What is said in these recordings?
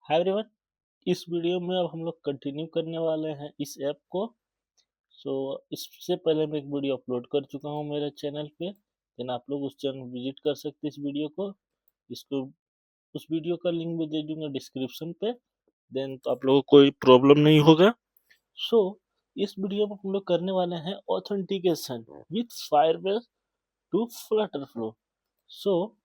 Hi everyone. इस video में अब हम लोग कंटिन्यू करने वाले हैं इस ऐप को। सो इससे पहले मैं एक वीडियो अपलोड कर चुका हूँ मेरे चैनल पे। देन आप लोग उस चैनल विजिट कर सकते हैं इस वीडियो को। इसको उस वीडियो का लिंक भी दे दूंगा डिस्क्रिप्शन पे। देन तो आप लोगों को कोई प्रॉब्लम नहीं होगा। सो इस वीडियो में हम लोग करने वाले हैं authentication with Firebase to Flutter flow. So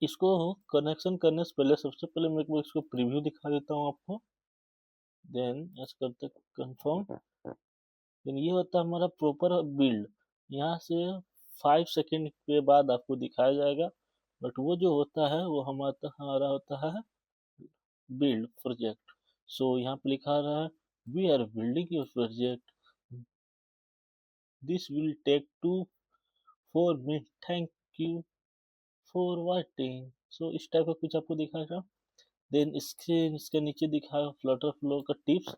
इसको कनेक्शन करने से पहले सबसे पहले मैं एक बार इसको प्रीव्यू दिखा देता हूँ आपको। देन यस करते कंफर्म। देन ये होता है हमारा प्रॉपर बिल्ड। यहाँ से 5 सेकेंड के बाद आपको दिखाया जाएगा। बट वो जो होता है वो हमारा होता है बिल्ड प्रोजेक्ट। सो यहाँ पे लिखा रहा है we are building your project, this will take 2 4 minute, thank you for waiting. So इस टाइप का कुछ आपको दिखाएगा। देन इसके नीचे दिखाएगा फ्लटर फ्लो का टिप्स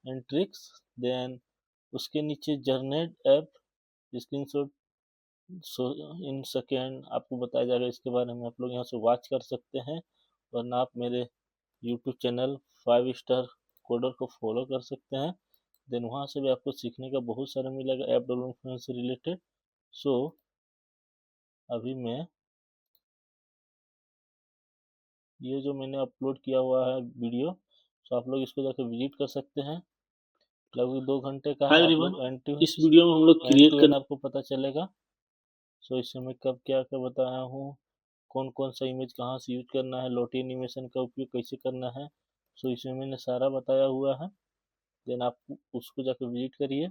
एंड ट्रिक्स। देन उसके नीचे जर्नेट ऐप स्क्रीनशॉट इन सेकेंड आपको बताया जाएगा। इसके बारे में आप लोग यहाँ से वॉच कर सकते हैं, वरना आप मेरे यूट्यूब चैनल 5 स्टार कोडर को फॉलो कर सकते हैं। देन वहाँ से भी आपको सीखने का बहुत सारा मिलेगा ऐप डेवलपमेंट से रिलेटेड। सो अभी मैं ये जो मैंने अपलोड किया हुआ है वीडियो, सो आप लोग इसको जाकर विजिट कर सकते हैं। लगभग 2 घंटे का है। आप लोग इस वीडियो में हम लोग क्रिएट करना आपको पता चलेगा। सो इससे मैं कब क्या क्या बताया हूँ, कौन कौन सा इमेज कहाँ से यूज करना है, लोटी एनिमेशन का उपयोग कैसे करना है। सो इसमें मैंने सारा बताया हुआ है। देन आप उसको जाकर विजिट करिए।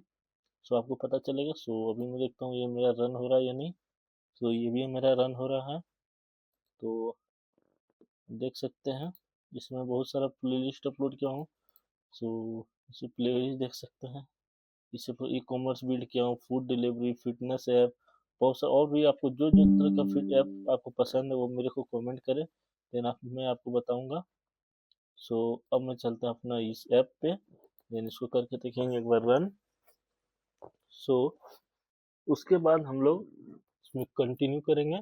सो आपको पता चलेगा। सो अभी मैं देखता हूँ ये मेरा रन हो रहा है या नहीं। सो ये भी मेरा रन हो रहा है, तो देख सकते हैं। इसमें बहुत सारा प्लेलिस्ट अपलोड किया हूँ। सो इसे प्लेलिस्ट देख सकते हैं। इसे ई कॉमर्स बिल्ड किया हूँ, फूड डिलीवरी, फिटनेस ऐप, बहुत सा और भी। आपको जो जो तरह का फिट ऐप आपको पसंद है वो मेरे को कमेंट करें। देन मैं आपको बताऊंगा। सो अब मैं चलता हूँ अपना इस ऐप पे। देन इसको करके देखेंगे एक बार रन। सो उसके बाद हम लोग इसमें कंटिन्यू करेंगे।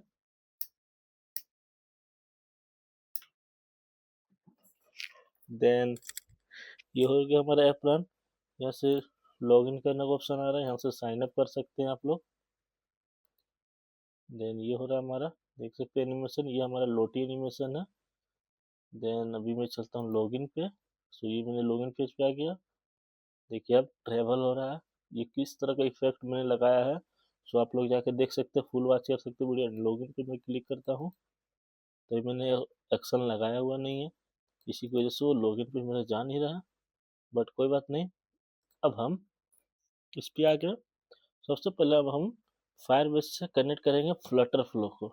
देन ये हो गया हमारा ऐप रन। यहाँ से लॉगिन करने का ऑप्शन आ रहा है, यहाँ से साइन अप कर सकते हैं आप लोग। देन ये हो रहा है हमारा, देख सकते हैं एनिमेशन, ये हमारा लोटी एनिमेशन है। देन अभी मैं चलता हूँ लॉगिन पे। सो ये मैंने लॉगिन पेज पे आ गया। देखिए अब ट्रेवल हो रहा है, ये किस तरह का इफेक्ट मैंने लगाया है। सो आप लोग जाकर देख सकते हैं, फुल वॉच कर सकते हैं वीडियो। लॉगिन पे मैं क्लिक करता हूँ तो मैंने एक्शन लगाया हुआ नहीं है, इसी की वजह से वो लॉगिन पे मेरा जा नहीं रहा। बट कोई बात नहीं। अब हम इस पे आ गए। सबसे पहले अब हम फायरबेस से कनेक्ट करेंगे फ्लटर फ्लो को।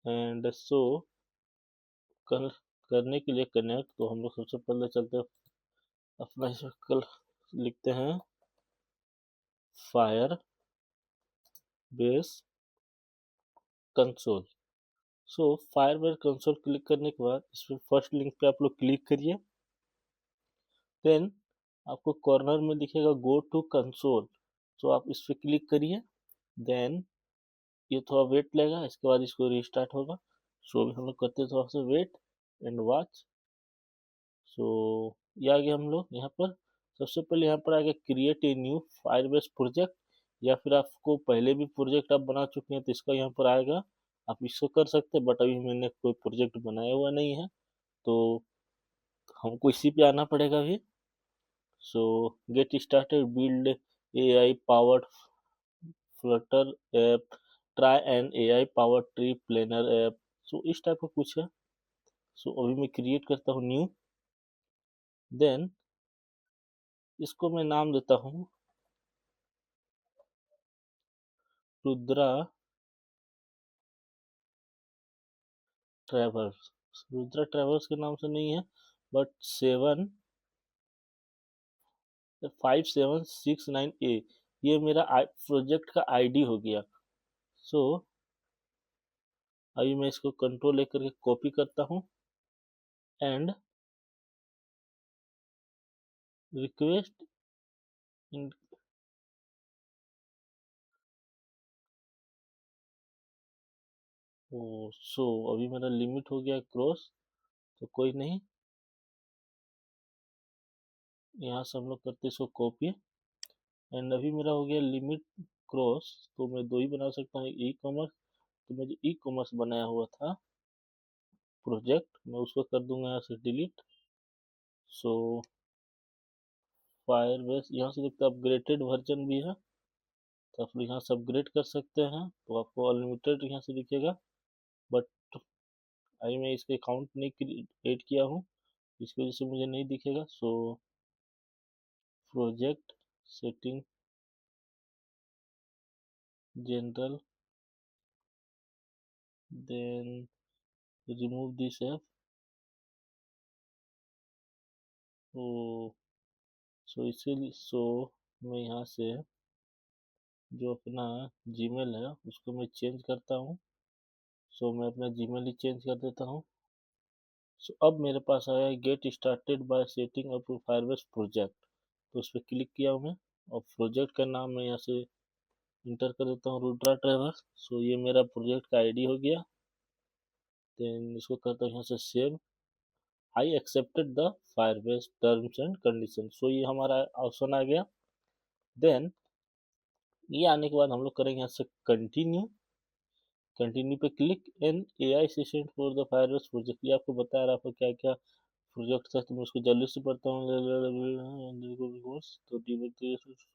एंड सो करने के लिए कनेक्ट, तो हम लोग सबसे पहले चलते हैं अपना इसमें कल लिखते हैं फायर बेस कंसोल। सो फायरबेस कंसोल क्लिक करने के बाद इसमें फर्स्ट लिंक पे आप लोग क्लिक करिए। देन आपको कॉर्नर में दिखेगा गो टू कंसोल। सो आप इस पे क्लिक करिए। देन ये थोड़ा वेट लेगा, इसके बाद इसको रिस्टार्ट होगा। सो अभी हम लोग करते हैं थोड़ा सा वेट एंड वॉच। सो ये आ गया हम लोग यहाँ पर। सबसे पहले यहाँ पर आ गया create a new Firebase project, या फिर आपको पहले भी प्रोजेक्ट आप बना चुके हैं तो इसका यहाँ पर आएगा, आप इसको कर सकते हैं। बट अभी मैंने कोई प्रोजेक्ट बनाया हुआ नहीं है, तो हमको इसी पे आना पड़ेगा अभी। So get started build AI powered Flutter app, try an AI powered tree planner app. So इस टाइप का कुछ है। सो अभी मैं क्रिएट करता हूँ न्यू। देन इसको मैं नाम देता हूँ रुद्रा ट्रेवर्स। रुद्रा ट्रेवर्स के नाम से नहीं है, बट 5769A ये मेरा प्रोजेक्ट का ID हो गया। सो अभी मैं इसको कंट्रोल लेकर के कॉपी करता हूँ एंड रिक्वेस्ट इन सो अभी मेरा लिमिट हो गया क्रॉस, तो कोई नहीं, यहाँ से हम लोग करते इसको कॉपी, एंड अभी मेरा हो गया लिमिट क्रॉस, तो मैं दो ही बना सकता हूँ, ई कॉमर्स। तो मैं जो ई कॉमर्स बनाया हुआ था प्रोजेक्ट, मैं उसको कर दूंगा यहाँ से डिलीट। सो फायरबेस यहाँ से देखते अपग्रेडेड वर्जन भी है, तो आप यहाँ से अपग्रेड कर सकते हैं, तो आपको अनलिमिटेड यहाँ से दिखेगा। बट अभी मैं इसके अकाउंट नहीं क्रिएट किया हूँ, इसकी वजह से मुझे नहीं दिखेगा। So project setting general, then remove this app. तो सो मैं यहाँ से जो अपना जीमेल है उसको मैं चेंज करता हूँ। सो मैं अपना जीमेल ही चेंज कर देता हूँ। सो अब मेरे पास आया get started by setting up Firebase project, तो उस पर क्लिक किया हूँ मैं, और प्रोजेक्ट का नाम मैं यहाँ से इंटर कर देता हूँ रुद्रा ट्रेवर्स। सो ये मेरा प्रोजेक्ट का आईडी हो गया। देन इसको करता हूँ यहाँ से save, I accepted the Firebase terms and condition. So ये हमारा ऑप्शन आ गया। देन ये आने के बाद हम लोग करेंगे यहाँ से कंटिन्यू, कंटिन्यू पे click in AI assistant for the Firebase project. ये आपको बता रहा है क्या क्या प्रोजेक्ट है, तो मैं उसको जल्दी से पढ़ता हूँ।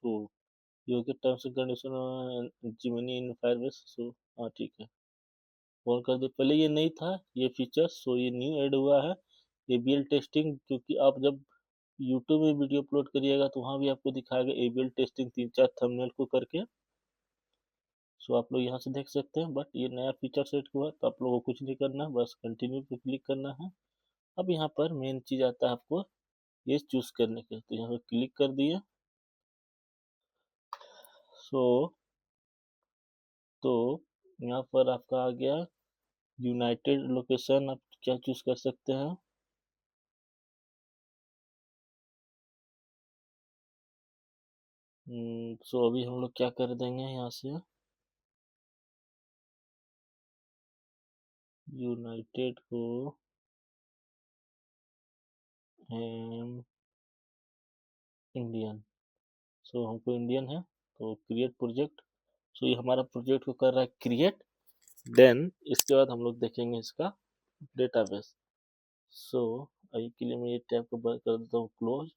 तो ये के terms and condition Gemini in Firebase. So हाँ ठीक है, और कर दे। पहले ये नहीं था ये फीचर, सो ये न्यू ऐड हुआ है एबीएल टेस्टिंग, क्योंकि आप जब यूट्यूब में वीडियो अपलोड करिएगा तो वहाँ भी आपको दिखाएगा एबीएल टेस्टिंग 3-4 थंबनेल को करके। सो आप लोग यहाँ से देख सकते हैं, बट ये नया फीचर सेट हुआ, तो आप लोगों को कुछ नहीं करना है, बस कंटिन्यू पे क्लिक करना है। अब यहाँ पर मेन चीज आता है आपको ये चूज करने के, तो यहाँ पर क्लिक कर दिए। सो तो यहाँ पर आपका आ गया यूनाइटेड लोकेशन, आप क्या चूज कर सकते हैं। सो अभी हम लोग क्या कर देंगे यहाँ से यूनाइटेड को इंडियन। सो हमको इंडियन है, तो क्रिएट प्रोजेक्ट। सो ये हमारा प्रोजेक्ट को कर रहा है क्रिएट। देन इसके बाद हम लोग देखेंगे इसका डेटाबेस। सो अभी के लिए मैं ये टैब को बंद कर देता हूँ क्लोज,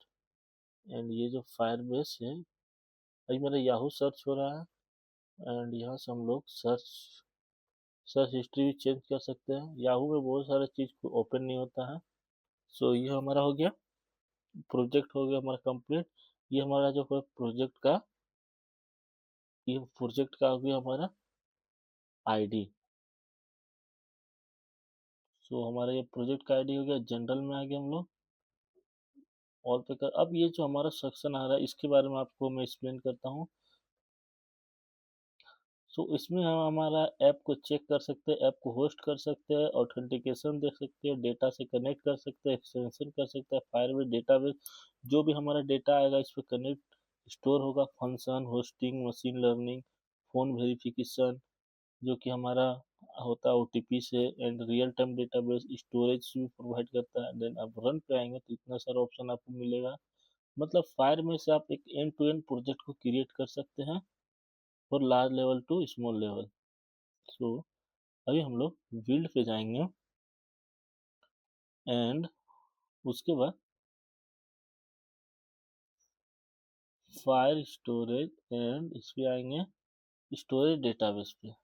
एंड ये जो फायरबेस है अभी मेरा याहू सर्च हो रहा है, एंड यहाँ से हम लोग सर्च सर्च हिस्ट्री भी चेंज कर सकते हैं। याहू में बहुत सारे चीज़ को ओपन नहीं होता है। सो ये हमारा हो गया, प्रोजेक्ट हो गया हमारा कंप्लीट। ये हमारा जो है प्रोजेक्ट का, ये प्रोजेक्ट का हो गया हमारा आईडी। सो हमारा ये प्रोजेक्ट का आईडी हो गया, जनरल में आ गया हम लोग ऑल पे कर। अब ये जो हमारा सेक्शन आ रहा है इसके बारे में आपको मैं एक्सप्लेन करता हूँ। सो इसमें हम हमारा ऐप को चेक कर सकते हैं, ऐप को होस्ट कर सकते हैं, ऑथेंटिकेशन देख सकते हैं, डेटा से कनेक्ट कर सकते हैं, एक्सटेंशन कर सकते हैं, फायरबेस डेटाबेस जो भी हमारा डेटा आएगा इस पर कनेक्ट स्टोर होगा, function hosting machine learning phone verification जो कि हमारा होता है ओटीपी से, and real time database storage भी प्रोवाइड करता है। देन आप रन पे आएंगे तो इतना सारा ऑप्शन आपको मिलेगा। मतलब फायर में से आप एक एंड टू एंड प्रोजेक्ट को क्रिएट कर सकते हैं और large level to small level. So अभी हम लोग बिल्ड पे जाएंगे, एंड उसके बाद फायर स्टोरेज, एंड इस पे आएंगे स्टोरेज डेटाबेस पे।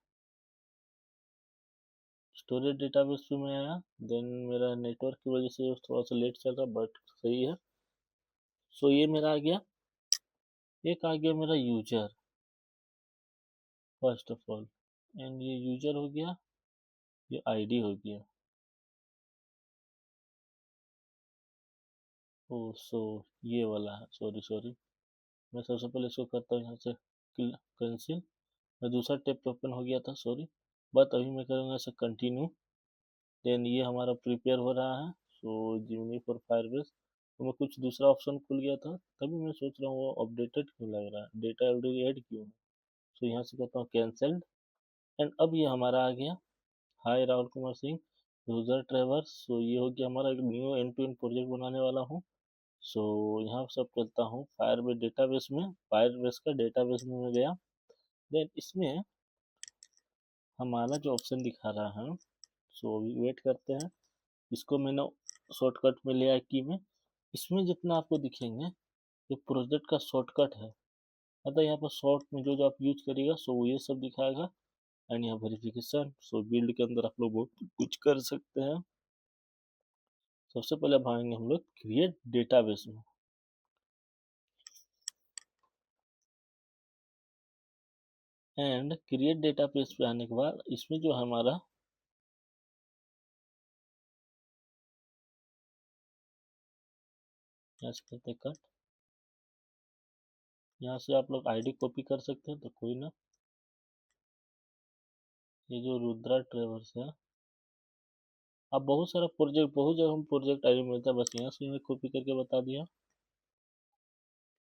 स्टोरेज डेटाबेस पे मैं आया, देन मेरा नेटवर्क की वजह से थोड़ा सा लेट चल रहा बट सही है। सो ये मेरा आ गया, एक आ गया मेरा user first of all, and ये यूजर हो गया, ये आईडी हो गया। ओ सो ये वाला है, सॉरी सॉरी, मैं सबसे पहले इसको करता हूँ यहाँ से कैंसिल। मैं दूसरा टैब पे ओपन हो गया था, सॉरी। बट अभी मैं करूँगा इसे कंटिन्यू। देन ये हमारा प्रिपेयर हो रहा है, सो जिमनी फॉर फायरबेस। तो मैं कुछ दूसरा ऑप्शन खुल गया था, तभी मैं सोच रहा हूँ वो अपडेटेड क्यों लग रहा है, डेटा ऑलरेडी ऐड क्यों है। सो यहाँ से करता हूँ कैंसल्ड, एंड अब ये हमारा आ गया hi Rahul Kumar Singh, user traverse. So ये हो गया हमारा एक new end to end project बनाने वाला हूँ। सो यहाँ सब करता हूँ फायरबेस डेटाबेस में, फायरबेस का डेटाबेस में मैं गया। देन इसमें हमारा जो ऑप्शन दिखा रहा है, सो अभी वेट करते हैं। इसको मैंने शॉर्टकट में लिया की में। इसमें जितना आपको दिखेंगे ये प्रोजेक्ट का शॉर्टकट है, मतलब यहाँ पर शॉर्ट में जो जो आप यूज करिएगा सो वो ये सब दिखाएगा। एंड यहाँ वेरिफिकेशन, सो बिल्ड के अंदर आप लोग बहुत कुछ कर सकते हैं। सबसे पहले अब आएंगे हम लोग क्रिएट डेटाबेस में। एंड क्रिएट डेटाबेस पे आने के बाद इसमें जो हमारा यहाँ से करते कट, यहाँ से आप लोग आईडी कॉपी कर सकते हैं तो कोई ना। ये जो रुद्रा ट्रेवर्स है, अब बहुत सारा प्रोजेक्ट, बहुत जगह हम प्रोजेक्ट आईडी मिलता है, बस यहाँ से मैं कॉपी करके बता दिया।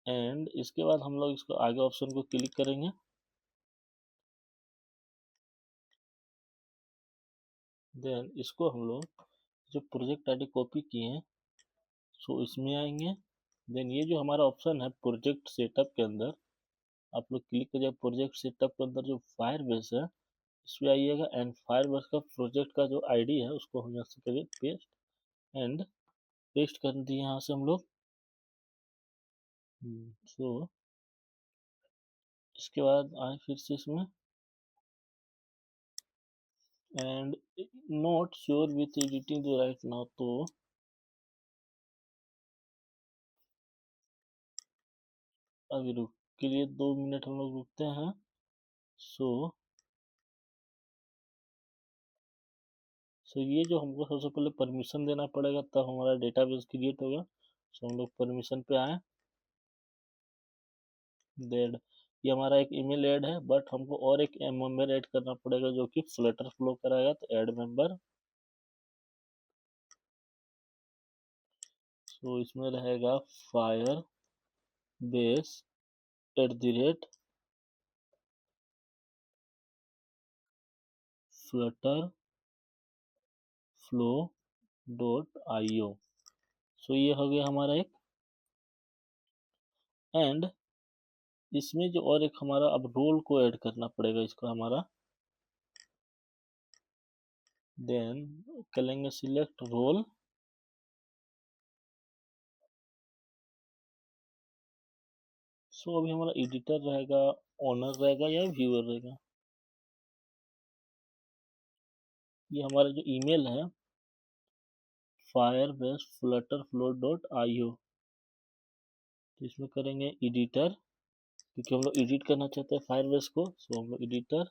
एंड इसके बाद हम लोग इसको आगे ऑप्शन को क्लिक करेंगे। देन इसको हम लोग जो प्रोजेक्ट आईडी कॉपी किए हैं सो इसमें आएंगे। देन ये जो हमारा ऑप्शन है प्रोजेक्ट सेटअप के अंदर, आप लोग क्लिक करिए प्रोजेक्ट सेटअप के अंदर जो फायरबेस है इस पे आइएगा। एंड फायरबेस का प्रोजेक्ट का जो आईडी है उसको हम यहाँ से करिए पेस्ट। एंड पेस्ट कर दिए यहाँ से हम लोग। सो इसके बाद आए फिर से इसमें, and not sure with editing the right now, तो अभी रुक के लिए 2 मिनट हम लोग रुकते हैं। सो ये जो हमको सबसे पहले परमिशन देना पड़ेगा तब हमारा डेटाबेस क्रिएट होगा। सो हम लोग परमिशन पे आए। देन ये हमारा एक ईमेल ऐड है, बट हमको और एक मेंबर ऐड करना पड़ेगा जो कि फ्लटर फ्लो कराएगा, तो ऐड मेंबर। सो इसमें रहेगा fire base @ Flutter flow .io। सो ये हो गया हमारा एक। एंड इसमें जो और एक हमारा अब रोल को ऐड करना पड़ेगा इसको हमारा। देन करेंगे सिलेक्ट रोल। सो अभी हमारा एडिटर रहेगा, ओनर रहेगा या व्यूअर रहेगा। ये हमारा जो ईमेल है फायरबेस फ्लटर फ्लो .io, तो इसमें करेंगे एडिटर, क्योंकि हम लोग एडिट करना चाहते हैं फायरबेस को। सो हम लोग एडिटर,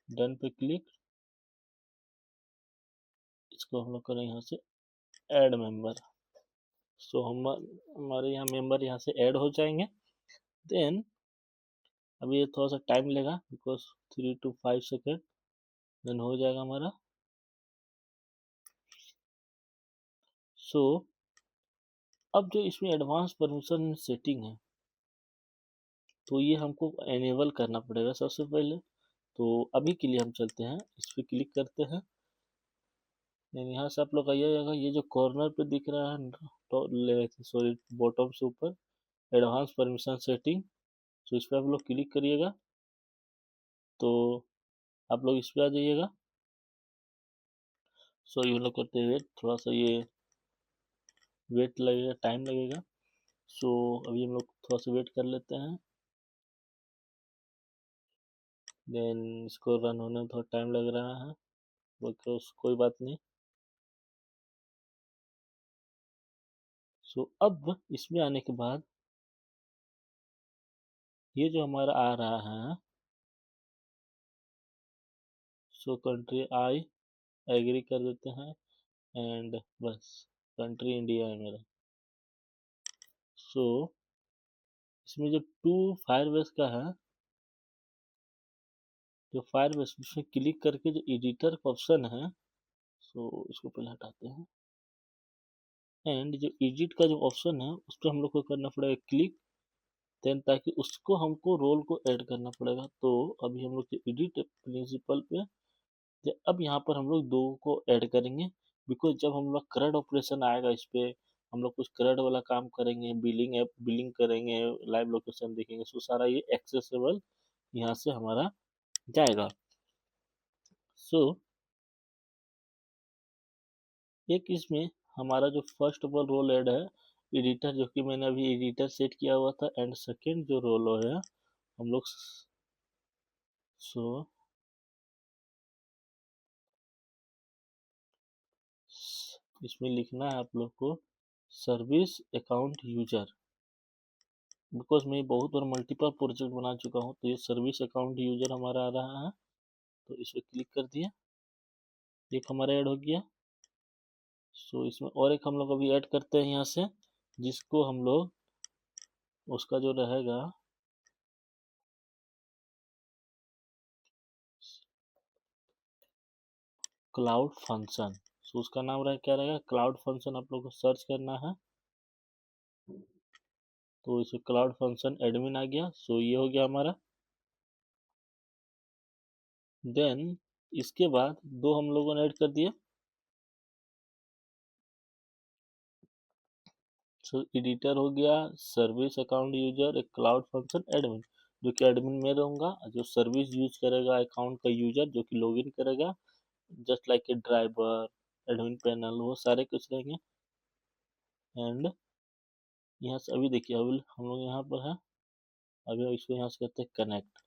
डन पे क्लिक। इसको हम लोग करेंगे यहाँ से ऐड मेंबर। सो हम हमारे यहाँ मेंबर यहाँ से ऐड हो जाएंगे। देन अभी ये थोड़ा सा टाइम लेगा बिकॉज 3 to 5 सेकेंड, देन हो जाएगा हमारा। सो अब जो इसमें एडवांस परमिशन सेटिंग है तो ये हमको एनेबल करना पड़ेगा सबसे पहले। तो अभी के लिए हम चलते हैं, इस पर क्लिक करते हैं। यहाँ से आप लोग आइएगा, ये जो कॉर्नर पे दिख रहा है तो सॉरी बॉटम से ऊपर एडवांस परमिशन सेटिंग, तो इस पर आप लोग क्लिक करिएगा। तो आप लोग इस पर आ जाइएगा। सो ये लोग करते हुए थोड़ा सा ये वेट लगेगा, टाइम लगेगा। सो अभी हम लोग थोड़ा सा वेट कर लेते हैं। देन इसको रन होने में थोड़ा टाइम लग रहा है, कोई बात नहीं। सो अब इसमें आने के बाद ये जो हमारा आ रहा है, सो कंट्री आई एग्री कर देते हैं। एंड बस कंट्री इंडिया है मेरा। सो इसमें जो टू फायरबेस का है, जो फायरबेस उसमें क्लिक करके जो एडिटर का ऑप्शन है, सो इसको पहले हटाते हैं। एंड जो एडिट का जो ऑप्शन है उस पर हम लोग को करना पड़ेगा क्लिक। देन ताकि उसको हमको रोल को ऐड करना पड़ेगा। तो अभी हम लोग एडिट प्रिंसिपल पे अब यहाँ पर हम लोग दो को ऐड करेंगे, बिकॉज जब हम लोग CRUD ऑपरेशन आएगा इस पे, हम लोग कुछ CRUD वाला काम करेंगे, बिलिंग ऐप बिलिंग करेंगे, लाइव लोकेशन देखेंगे, सो सारा ये एक्सेसिबल यहाँ से हमारा जाएगा। सो एक इसमें हमारा जो first of all role add है एडिटर, जो कि मैंने अभी एडिटर सेट किया हुआ था, एंड सेकेंड जो रोल है हम लोग सो इसमें लिखना है आप लोग को सर्विस अकाउंट यूजर, बिकॉज मैं बहुत बार मल्टीपल प्रोजेक्ट बना चुका हूँ, तो ये सर्विस अकाउंट यूजर हमारा आ रहा है, तो इस पर क्लिक कर दिया, एक हमारा ऐड हो गया। सो इसमें और एक हम लोग अभी ऐड करते हैं यहाँ से, जिसको हम लोग उसका जो रहेगा क्लाउड फंक्शन, सो उसका नाम क्या रहेगा क्लाउड फंक्शन, आप लोग को सर्च करना है, तो इसे क्लाउड फंक्शन एडमिन आ गया। सो ये हो गया हमारा। देन इसके बाद दो हम लोगों ने ऐड कर दिया, सो एडिटर हो गया, सर्विस अकाउंट यूजर, एक क्लाउड फंक्शन एडमिन, जो कि एडमिन में रहूंगा, जो सर्विस यूज करेगा अकाउंट का यूजर जो कि लॉगिन करेगा, just like a driver admin panel, वो सारे कुछ रहेंगे। एंड यहाँ से अभी देखिए, अभी हम लोग यहाँ पर है, अभी इसको यहाँ से करते हैं कनेक्ट,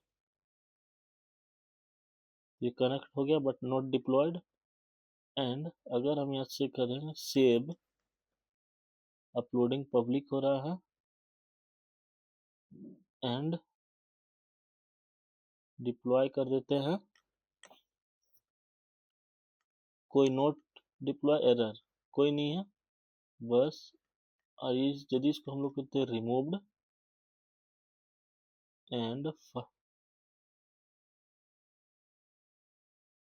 ये कनेक्ट हो गया बट नॉट डिप्लॉयड। एंड अगर हम यहाँ से करेंगे सेव, अपलोडिंग पब्लिक हो रहा है, एंड डिप्लॉय कर देते हैं, कोई नोट डिप्लॉय एरर कोई नहीं है, बस। और यदि इसको हम लोग करते हैं रिमूव्ड एंड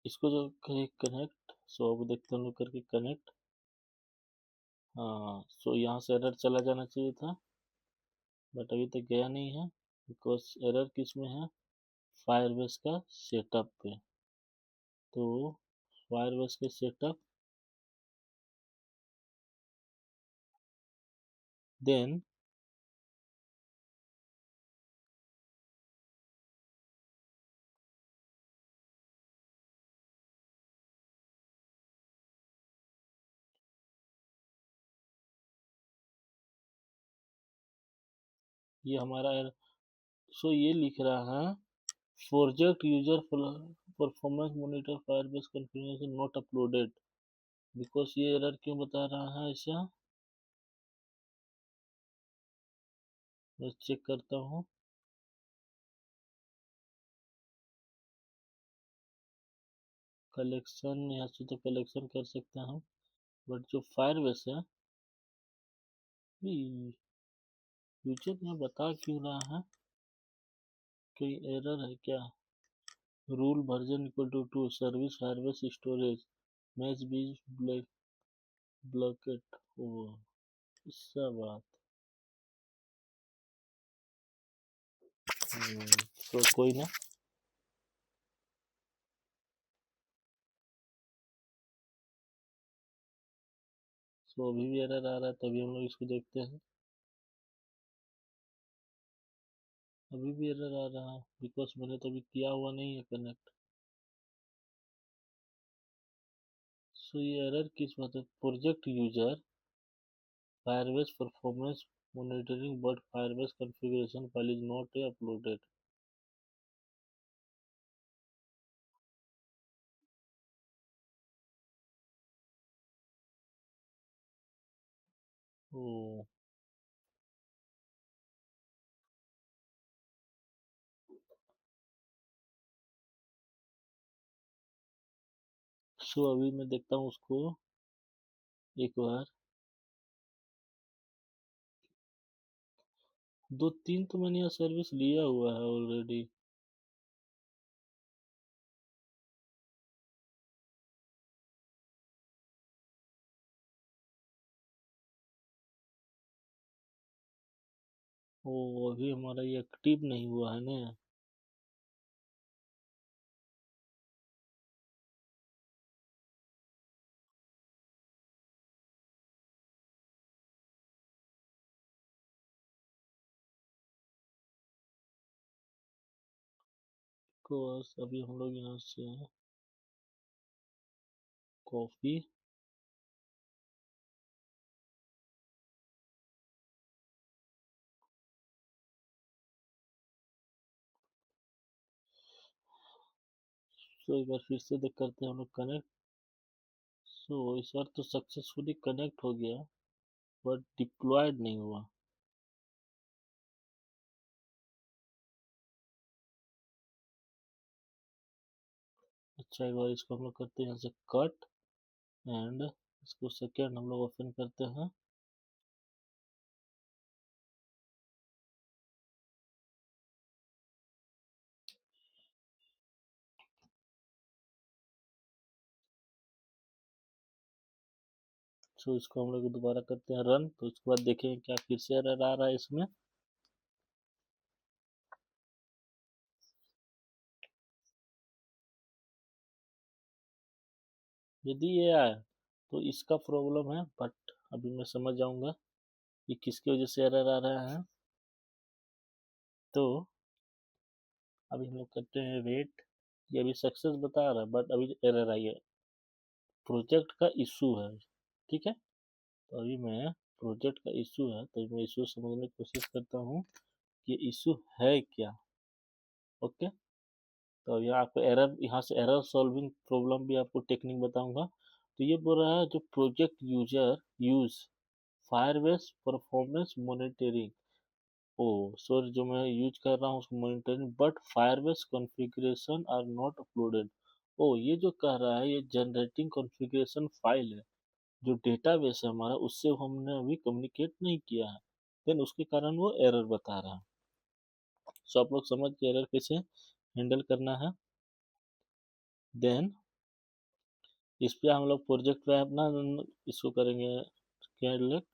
इसको जो करें कनेक्ट, सो अब देखते हैं हम लोग करके कनेक्ट, हाँ सो यहाँ से एरर चला जाना चाहिए था, बट अभी तक गया नहीं है, बिकॉज एरर किस में है, फायरबेस का सेटअप पे। तो फायरबेस के सेटअप, देन ये हमारा सो ये लिख रहा है project user performance monitor Firebase configuration not uploaded, because ये एरर क्यों बता रहा है ऐसा, मैं चेक करता हूँ। कलेक्शन यहाँ से तो कलेक्शन कर सकते हैं हम, बट जो फायरबेस है यूजर में बता क्यों रहा है, कोई एरर है क्या, rule version equal to service Firebase storage match b bucket, ओ इसका बात, तो कोई ना, तो अभी भी एरर आ रहा है, तभी हम लोग इसको देखते हैं, अभी भी एरर आ रहा है, बिकॉज मैंने तो अभी किया हुआ नहीं है कनेक्ट। सो ये एरर किस बात है, project user Firebase performance monitoring but Firebase configuration file is not uploaded. Oh so अभी मैं देखता हूँ उसको एक बार, दो तीन तो मैंने यह सर्विस लिया हुआ है ऑलरेडी। ओ अभी हमारा ये एक्टिव नहीं हुआ है ना, कोर्स अभी हम लोग यहाँ से कॉफी तो एक बार फिर से देख करते हैं हम लोग कनेक्ट। सो इस बार तो सक्सेसफुली कनेक्ट हो गया बट डिप्लॉयड नहीं हुआ। अच्छा एक बार इसको हम लोग करते हैं यहाँ से कट एंड इसको सेकेंड हम लोग ओपन करते हैं। सो इसको हम लोग दोबारा करते हैं रन, तो उसके बाद देखेंगे क्या फिर से एरर आ रहा है इसमें। यदि ये आया तो इसका प्रॉब्लम है, बट अभी मैं समझ जाऊंगा कि किसकी वजह से एरर आ रहा है। तो अभी हम लोग करते हैं वेट। ये अभी सक्सेस बता रहा है बट अभी एरर आई है, प्रोजेक्ट का इशू है। ठीक है, तो अभी मैं प्रोजेक्ट का इशू है तो मैं इशू समझने की कोशिश करता हूँ कि इशू है क्या। ओके, तो यहाँ आपको एरर, यहाँ से एरर सॉल्विंग प्रॉब्लम भी आपको टेक्निक बताऊंगा। तो ये बोल रहा है जो project user use Firebase performance monitoring, oh sorry जो मैं यूज कर रहा हूँ उसको monitoring but Firebase configuration are not uploaded. Oh ये जो कह रहा है ये जनरेटिंग कॉन्फ़िगरेशन फाइल है, जो डेटाबेस है हमारा उससे हमने अभी कम्युनिकेट नहीं किया है, देन उसके कारण वो एरर बता रहा है। सो आप लोग समझ के एरर कैसे हैंडल करना है। देन इस पे हम लोग प्रोजेक्ट पे अपना इसको करेंगे कैलकुलेट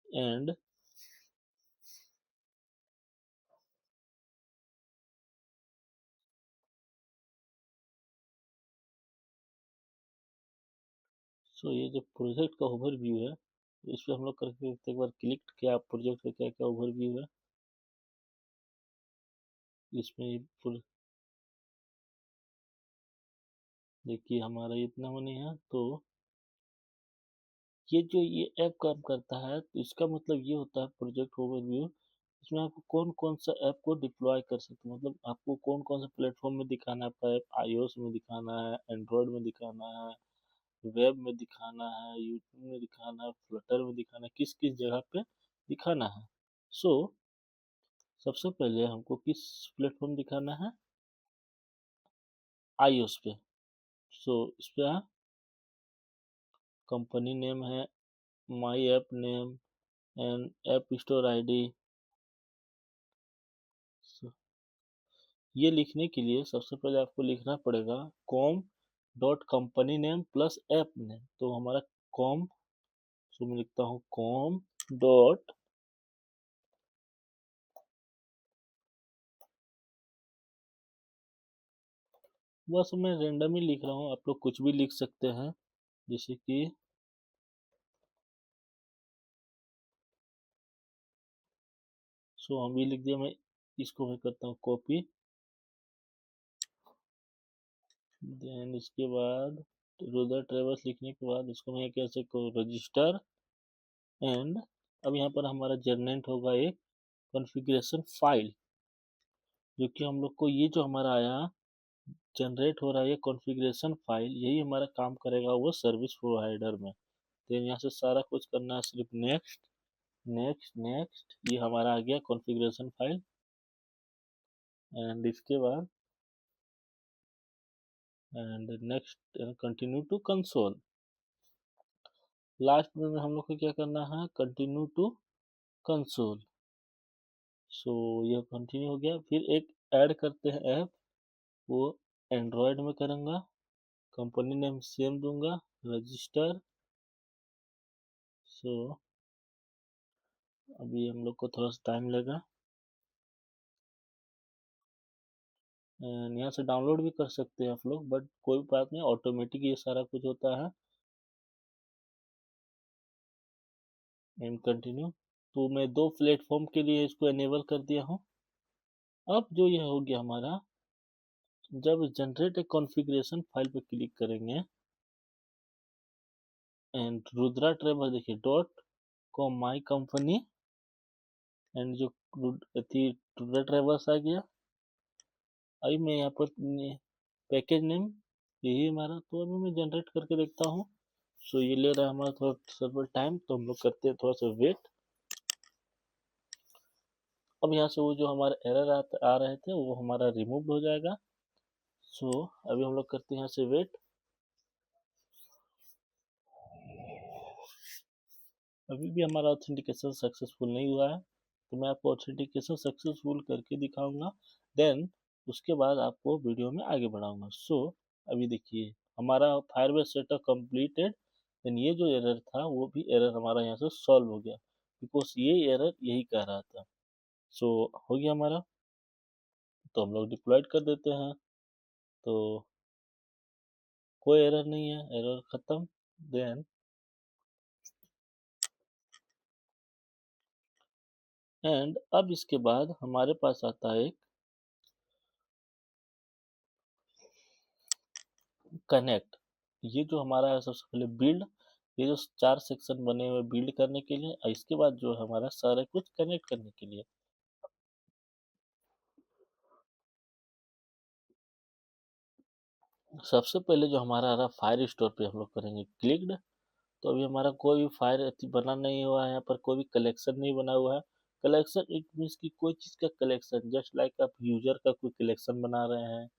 एंड सो ये जो प्रोजेक्ट का ओवरव्यू है इस पे हम लोग करके एक बार क्लिक किया प्रोजेक्ट का क्या क्या ओवरव्यू है इसमें। देखिए हमारा इतना मनी है, तो ये जो ये ऐप काम करता है तो इसका मतलब ये होता है प्रोजेक्ट ओवरव्यू। इसमें आपको कौन कौन सा ऐप को डिप्लॉय कर सकते हैं, मतलब आपको कौन कौन सा प्लेटफॉर्म में दिखाना है आपका ऐप, आईओएस में दिखाना है, एंड्रॉयड में दिखाना है, वेब में दिखाना है, यूट्यूब में दिखाना है, फ्लटर में दिखाना है, किस किस जगह पे दिखाना है। सो सबसे पहले हमको किस प्लेटफॉर्म दिखाना है, आईओएस पे। सो इस पे कंपनी नेम है, my app name and app store ID. ये लिखने के लिए सबसे पहले आपको लिखना पड़ेगा com dot company name plus app name. तो हमारा कॉम, सो मैं लिखता हूँ कॉम डॉट, बस मैं रेंडम ही लिख रहा हूँ, आप लोग कुछ भी लिख सकते हैं जैसे कि सो हम भी लिख दिया। मैं इसको मैं करता हूँ कॉपी, देन इसके बाद रुदर ट्रेवल्स लिखने के बाद इसको मैं कैसे को रजिस्टर एंड अब यहाँ पर हमारा जनरेट होगा एक कॉन्फ़िगरेशन फाइल, जो कि हम लोग को ये जो हमारा आया जनरेट हो रहा है ये कॉन्फ़िगरेशन फाइल, यही हमारा काम करेगा वो सर्विस प्रोवाइडर में। तो यहाँ से सारा कुछ करना है, सिर्फ नेक्स्ट नेक्स्ट नेक्स्ट, ये हमारा आ गया कॉन्फ़िगरेशन फाइल। एंड इसके बाद and next continue to console, last में हम लोग को क्या करना है, कंटिन्यू टू कंसोल। सो ये कंटिन्यू हो गया, फिर एक ऐड करते हैं ऐप, वो एंड्रॉयड में करूँगा, कंपनी नेम सेम दूंगा, रजिस्टर। सो अभी हम लोग को थोड़ा सा टाइम लगा एंड यहाँ से डाउनलोड भी कर सकते हैं आप लोग, बट कोई बात नहीं, ऑटोमेटिक ये सारा कुछ होता है। एंड कंटिन्यू, तो मैं दो प्लेटफॉर्म के लिए इसको एनेबल कर दिया हूँ। अब जो ये हो गया हमारा, जब जनरेट ए कॉन्फ़िगरेशन फाइल पे क्लिक करेंगे एंड रुद्रा ट्रेवल देखिए dot com my company and जो रुद्रा ट्रेवल्स आ गया। अभी मैं यहाँ पर पैकेज नेम यही हमारा, तो अभी मैं जनरेट करके देखता हूँ। सो ये ले रहा है हमारा थोड़ा सर्वर टाइम, तो हम लोग करते हैं थोड़ा सा वेट। अब यहाँ से वो जो हमारे एरर आ रहे थे वो हमारा रिमूव हो जाएगा। सो अभी हम लोग करते हैं यहाँ से वेट। अभी भी हमारा ऑथेंटिकेशन सक्सेसफुल नहीं हुआ है, तो मैं आपको ऑथेंटिकेशन सक्सेसफुल करके दिखाऊंगा, देन उसके बाद आपको वीडियो में आगे बढ़ाऊंगा। सो अभी देखिए हमारा फायरबेस सेटअप कंप्लीटेड, देन ये जो एरर था वो भी एरर हमारा यहाँ से सॉल्व हो गया, बिकॉज ये एरर यही कह रहा था। सो हो गया हमारा, तो हम लोग डिप्लॉयड कर देते हैं, तो कोई एरर नहीं है, एरर खत्म। देन एंड अब इसके बाद हमारे पास आता है एक कनेक्ट। ये जो हमारा है सबसे पहले बिल्ड, ये जो 4 सेक्शन बने हुए बिल्ड करने के लिए, और इसके बाद जो है हमारा सारा कुछ कनेक्ट करने के लिए। सबसे पहले जो हमारा आ रहा फायर स्टोर पे हम लोग करेंगे क्लिक्ड। तो अभी हमारा कोई भी फायर बना नहीं हुआ है, यहाँ पर कोई भी कलेक्शन नहीं बना हुआ है। कलेक्शन इट मीन्स कि कोई चीज़ का कलेक्शन, जस्ट लाइक आप यूजर का कोई कलेक्शन बना रहे हैं,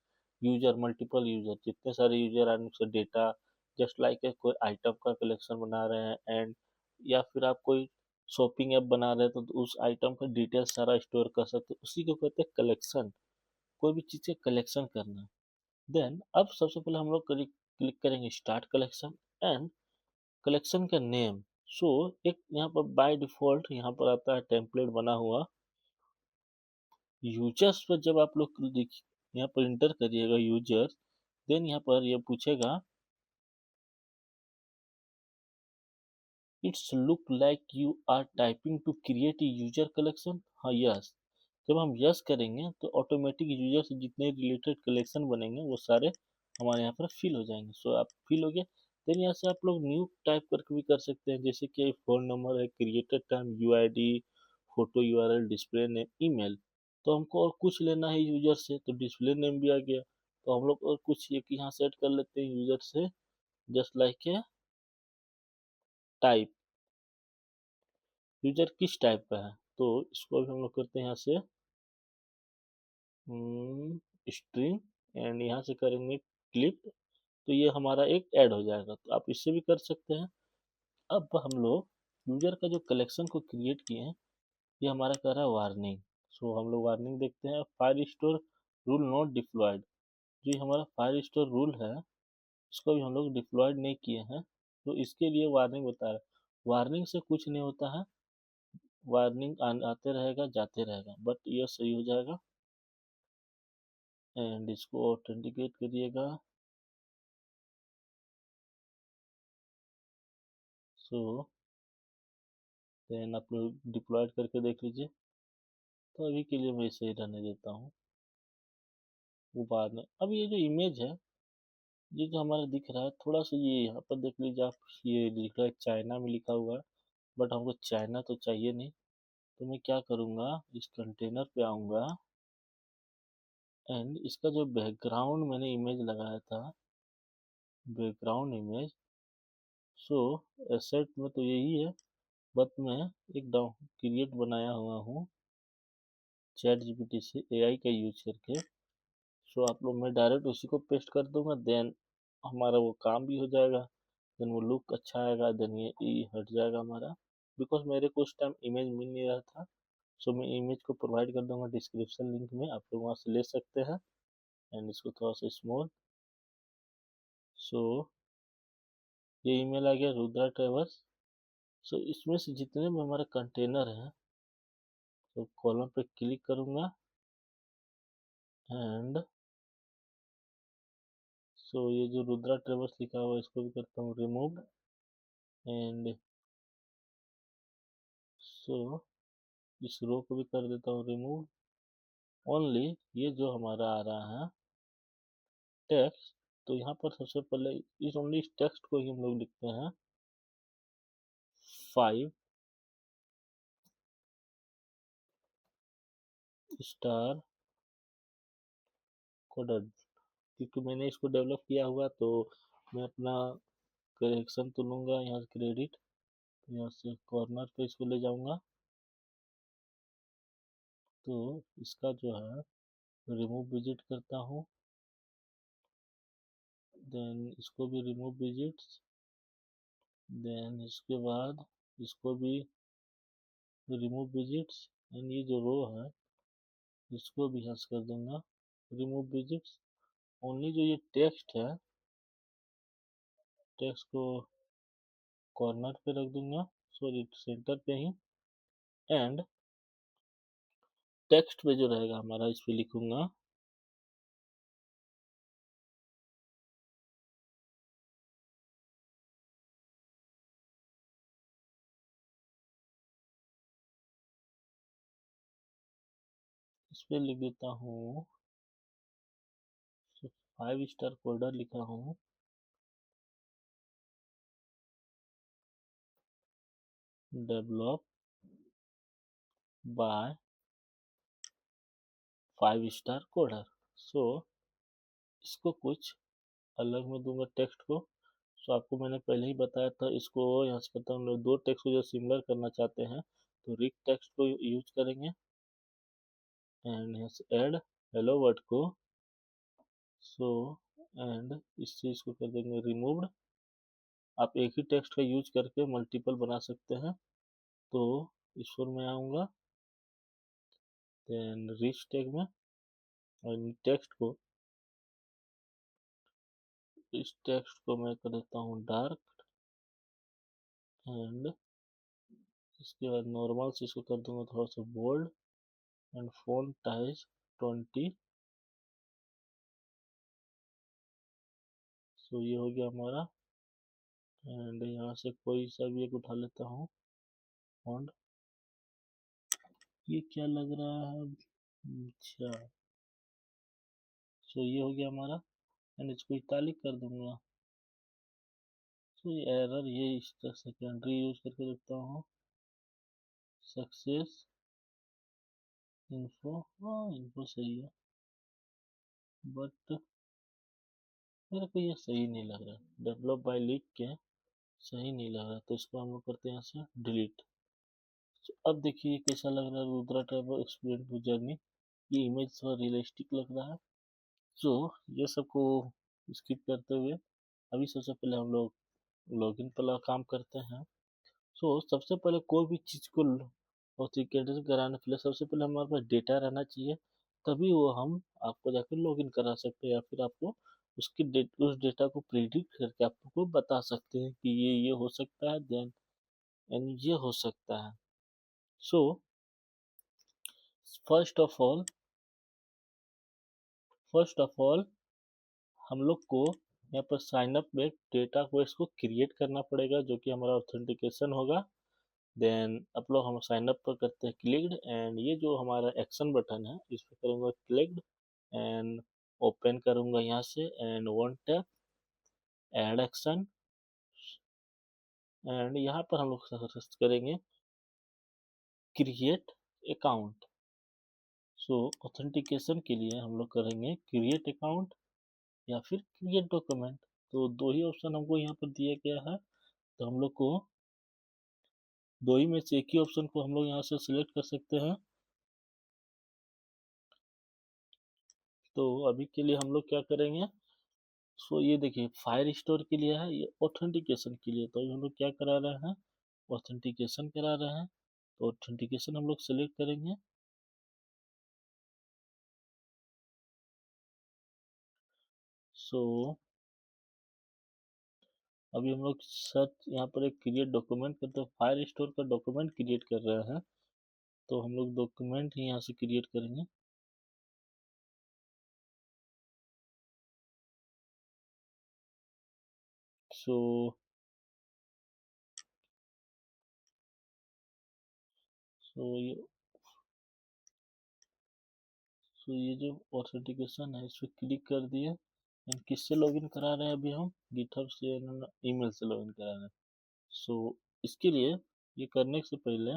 यूजर मल्टीपल यूजर जितने सारे यूजर आने उसका डेटा, जस्ट लाइक कोई आइटम का कलेक्शन बना रहे हैं, एंड या फिर आप कोई शॉपिंग ऐप बना रहे हैं तो उस आइटम का डिटेल सारा स्टोर कर सकते हैं, उसी को कहते हैं कलेक्शन। कोई भी चीज़ का कलेक्शन करना। देन अब सबसे पहले हम लोग क्लिक करेंगे स्टार्ट कलेक्शन एंड कलेक्शन का नेम। सो एक यहाँ पर बाय डिफॉल्ट यहाँ पर आता है टेम्पलेट बना हुआ यूजर्स पर, जब आप लोग यहाँ पर इंटर करिएगा यूजर, देन यहाँ पर ये पूछेगा it's look like you are typing to create a user collection. हाँ यस, जब हम यस करेंगे तो ऑटोमेटिक यूजर से जितने रिलेटेड कलेक्शन बनेंगे वो सारे हमारे यहाँ पर फिल हो जाएंगे। सो आप फिल हो गया, देन यहाँ से आप लोग न्यू टाइप करके भी कर सकते हैं, जैसे कि फ़ोन नंबर है, created time, UID, photo, URL, display name, email. तो हमको और कुछ लेना है यूजर से, तो डिस्प्ले नेम भी आ गया, तो हम लोग और कुछ एक यहाँ सेट कर लेते हैं यूजर से, just like a type, user किस टाइप का है। तो इसको भी हम लोग करते हैं यहाँ से स्ट्रिंग, एंड यहाँ से करेंगे क्लिक, तो ये हमारा एक ऐड हो जाएगा, तो आप इससे भी कर सकते हैं। अब हम लोग यूजर का जो कलेक्शन को क्रिएट किए हैं, ये हमारा कर रहा है वार्निंग। सो हम लोग वार्निंग देखते हैं, Firestore rule not deployed. जो हमारा फायर स्टोर रूल है इसको भी हम लोग डिप्लॉयड नहीं किए हैं, तो इसके लिए वार्निंग बता रहा है। वार्निंग से कुछ नहीं होता है, वार्निंग आते रहेगा जाते रहेगा, बट ये सही हो जाएगा। एंड इसको ऑथेंटिकेट करिएगा। सो देन आप लोग डिप्लॉयड करके देख लीजिए, तो अभी के लिए मैं इसे ही रहने देता हूँ। वो बाद में, अब ये जो इमेज है, ये जो हमारा दिख रहा है थोड़ा सा, ये यहाँ पर देख लीजिए आप, ये लिख रहा है चाइना में लिखा हुआ है, बट हमको चाइना तो चाहिए नहीं। तो मैं क्या करूँगा, इस कंटेनर पे आऊँगा एंड इसका जो बैकग्राउंड मैंने इमेज लगाया था, बैकग्राउंड इमेज, सो एसेट में तो यही है, बट मैं एक डाउन क्रिएट बनाया हुआ हूँ चैट जीपीटी से एआई का यूज करके। सो आप लोग, मैं डायरेक्ट उसी को पेस्ट कर दूंगा, देन हमारा वो काम भी हो जाएगा, देन वो लुक अच्छा आएगा, देन ये ई हट जाएगा हमारा, बिकॉज मेरे को उस टाइम इमेज मिल नहीं रहा था। सो मैं इमेज को प्रोवाइड कर दूंगा डिस्क्रिप्शन लिंक में, आप लोग वहाँ से ले सकते हैं। एंड इसको थोड़ा सा स्मॉल। सो ये ईमेल आ गया रुद्रा ट्रेवर्स। सो इसमें से जितने भी हमारे कंटेनर हैं, तो कॉलम पे क्लिक करूंगा एंड सो ये जो रुद्रा ट्रेवर्स लिखा हुआ है इसको भी करता हूँ रिमूव, एंड सो इस रो को भी कर देता हूँ रिमूव। ओनली ये जो हमारा आ रहा है टेक्स्ट, तो यहाँ पर सबसे पहले इस ओनली इस टेक्स्ट को ही हम लोग लिखते हैं 5 स्टार कोडेड। क्योंकि मैंने इसको डेवलप किया हुआ तो मैं अपना करेक्शन तो लूंगा यहाँ से क्रेडिट, यहाँ से कॉर्नर पे इसको ले जाऊंगा, तो इसका जो है रिमूव विजिट करता हूँ, देन इसको भी रिमूव विजिट्स, देन इसके बाद इसको भी रिमूव विजिट्स, एंड ये जो रो है इसको भी हंस कर दूंगा रिमूव विजिट्स। ओनली जो ये टेक्स्ट है, टेक्स्ट को कॉर्नर पे रख दूंगा, सॉरी सेंटर पे ही, एंड टेक्स्ट पे जो रहेगा हमारा इस पे लिखूंगा इस पे लिख देता हूँ 5 स्टार कोडर लिखा हूँ, डेवलप बाय 5 स्टार कोडर। सो इसको कुछ अलग में दूंगा टेक्स्ट को। सो आपको मैंने पहले ही बताया था, इसको यहाँ से करता हूँ, दो टेक्स्ट को जो सिमिलर करना चाहते हैं तो रिक टेक्स्ट को यूज करेंगे, एंड यहाँ से ऐड हेलो वर्ड को, सो एंड इस चीज को कर देंगे रिमूव्ड। आप एक ही टेक्स्ट का यूज करके मल्टीपल बना सकते हैं, तो इस पर मैं आऊँगा, देन रिच टैग में, और टेक्स्ट को, इस टेक्स्ट को मैं कर देता हूँ डार्क, एंड इसके बाद नॉर्मल से इसको कर दूंगा थोड़ा सा बोल्ड, एंड फॉन्ट साइज 20। सो ये हो गया हमारा, एंड यहाँ से कोई सा भी एक उठा लेता हूँ फॉन्ट। ये क्या लग रहा है, अच्छा, सो ये हो गया हमारा, एंड इसको इटालिक कर दूंगा। सो ये एरर ये इस तरह सेकेंडरी यूज करके देखता हूँ, सक्सेस इन्फो, हाँ इन्फो सही है, बट मेरे को ये सही नहीं लग रहा, डेवलप बाय लिख के सही नहीं लग रहा, तो इसको हम लोग करते हैं यहाँ से डिलीट। तो अब देखिए कैसा लग रहा है रुद्रा ट्रैवल एक्सपीरियंस जर्नी, ये इमेज थोड़ा रियलिस्टिक लग रहा है। तो ये सबको स्किप करते हुए अभी सबसे पहले हम लोग लॉगिन पर काम करते हैं। सो सबसे पहले कोई भी चीज़ को ऑथेंटिकेशन कराने के लिए सबसे पहले हमारे पास डेटा रहना चाहिए, तभी वो हम आपको जाकर लॉगिन करा सकते हैं, या फिर आपको उस डेटा को प्रिडिक्ट करके आपको बता सकते हैं कि ये हो सकता है, देन एंड ये हो सकता है। So first of all first of all हम लोग को यहाँ पर साइन अप में डेटा को इसको क्रिएट करना पड़ेगा, जो कि हमारा ऑथेंटिकेशन होगा। देन आप लोग हम साइन अप पर करते हैं क्लिक्ड, एंड ये जो हमारा एक्शन बटन है इस पर करूँगा क्लिक्ड, एंड ओपन करूँगा यहाँ से, and one tap add action, and यहाँ पर हम लोग सर्च करेंगे क्रिएट अकाउंट। सो ऑथेंटिकेशन के लिए हम लोग करेंगे क्रिएट अकाउंट या फिर क्रिएट डॉक्यूमेंट, तो दो ही ऑप्शन हमको यहाँ पर दिया गया है, तो हम लोग को दो ही में से एक ही ऑप्शन को हम लोग यहाँ से सिलेक्ट कर सकते हैं। तो अभी के लिए हम लोग क्या करेंगे, सो ये देखिए फायर स्टोर के लिए है, ये ऑथेंटिकेशन के लिए, तो अभी हम लोग क्या करा रहे हैं, ऑथेंटिकेशन करा रहे हैं, तो ऑथेंटिकेशन हम लोग सेलेक्ट करेंगे। सो अभी हम लोग सर्च यहाँ पर एक क्रिएट डॉक्यूमेंट करते हैं, फायर स्टोर का डॉक्यूमेंट क्रिएट कर रहे हैं, तो हम लोग डॉक्यूमेंट ही यहाँ से क्रिएट करेंगे। सो सो ये तो ये जो ऑथेंटिकेशन है इस पर क्लिक कर दिए एंड किससे लॉगिन करा रहे हैं अभी हम गिटहब से ईमेल से लॉगिन करा रहे हैं। सो इसके लिए ये करने से पहले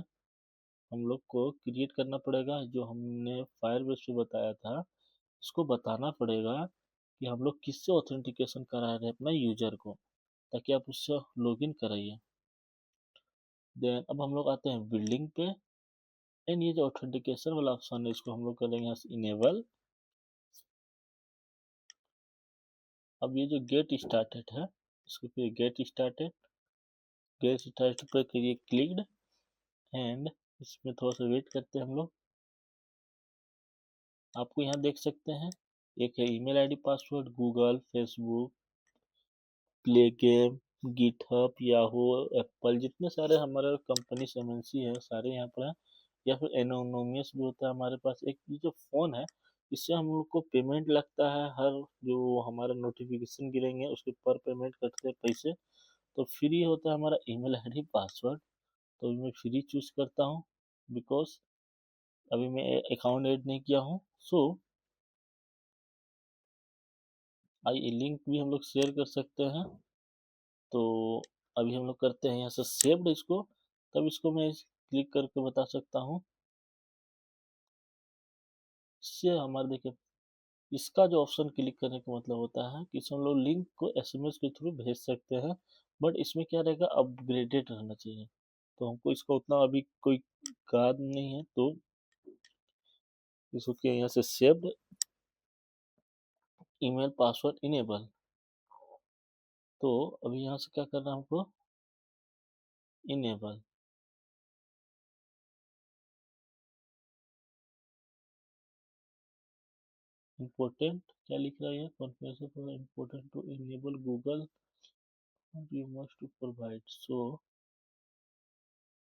हम लोग को क्रिएट करना पड़ेगा जो हमने फायरबेस पे बताया था, इसको बताना पड़ेगा कि हम लोग किससे ऑथेंटिकेशन करा रहे हैं अपना यूजर को, ताकि आप उससे लॉगिन कराइए। देन अब हम लोग आते हैं बिल्डिंग पे एंड ये जो ऑथेंटिकेशन वाला ऑप्शन है इसको हम लोग करेंगे यहाँ से इनेबल। अब ये जो गेट स्टार्टेड है इसको फिर गेट स्टार्टेड पर करिए क्लिक्ड एंड इसमें थोड़ा सा वेट करते हैं हम लोग। आपको यहाँ देख सकते हैं एक है email ID password, Google, Facebook, play game, GitHub, Yahoo, Apple, जितने सारे हमारे कंपनी एमएनसी है सारे यहाँ पर हैं। या फिर एनोनिमस भी होता है हमारे पास एक। ये जो फ़ोन है इससे हम लोग को पेमेंट लगता है, हर जो हमारा नोटिफिकेशन गिरेंगे उसके पर पेमेंट करते हैं पैसे। तो फ्री होता है हमारा ईमेल आईडी पासवर्ड, तो मैं फ्री चूज करता हूँ बिकॉज अभी मैं अकाउंट ऐड नहीं किया हूँ। सो आई लिंक भी हम लोग शेयर कर सकते हैं। तो अभी हम लोग करते हैं यहाँ से सेव्ड इसको, तब इसको मैं क्लिक करके बता सकता हूँ। इससे हमारे देखिए इसका जो ऑप्शन क्लिक करने का मतलब होता है कि इसमें हम लोग लिंक को एसएमएस के थ्रू भेज सकते हैं, बट इसमें क्या रहेगा अपग्रेडेड रहना चाहिए। तो हमको इसका उतना अभी कोई कार्ड नहीं है, तो इसको क्या यहाँ से सेव्ड ईमेल पासवर्ड इनेबल। तो अभी यहाँ से क्या करना है हमको इनेबल। इम्पोर्टेंट क्या लिख रहा है configuration for important to enable Google you must provide. So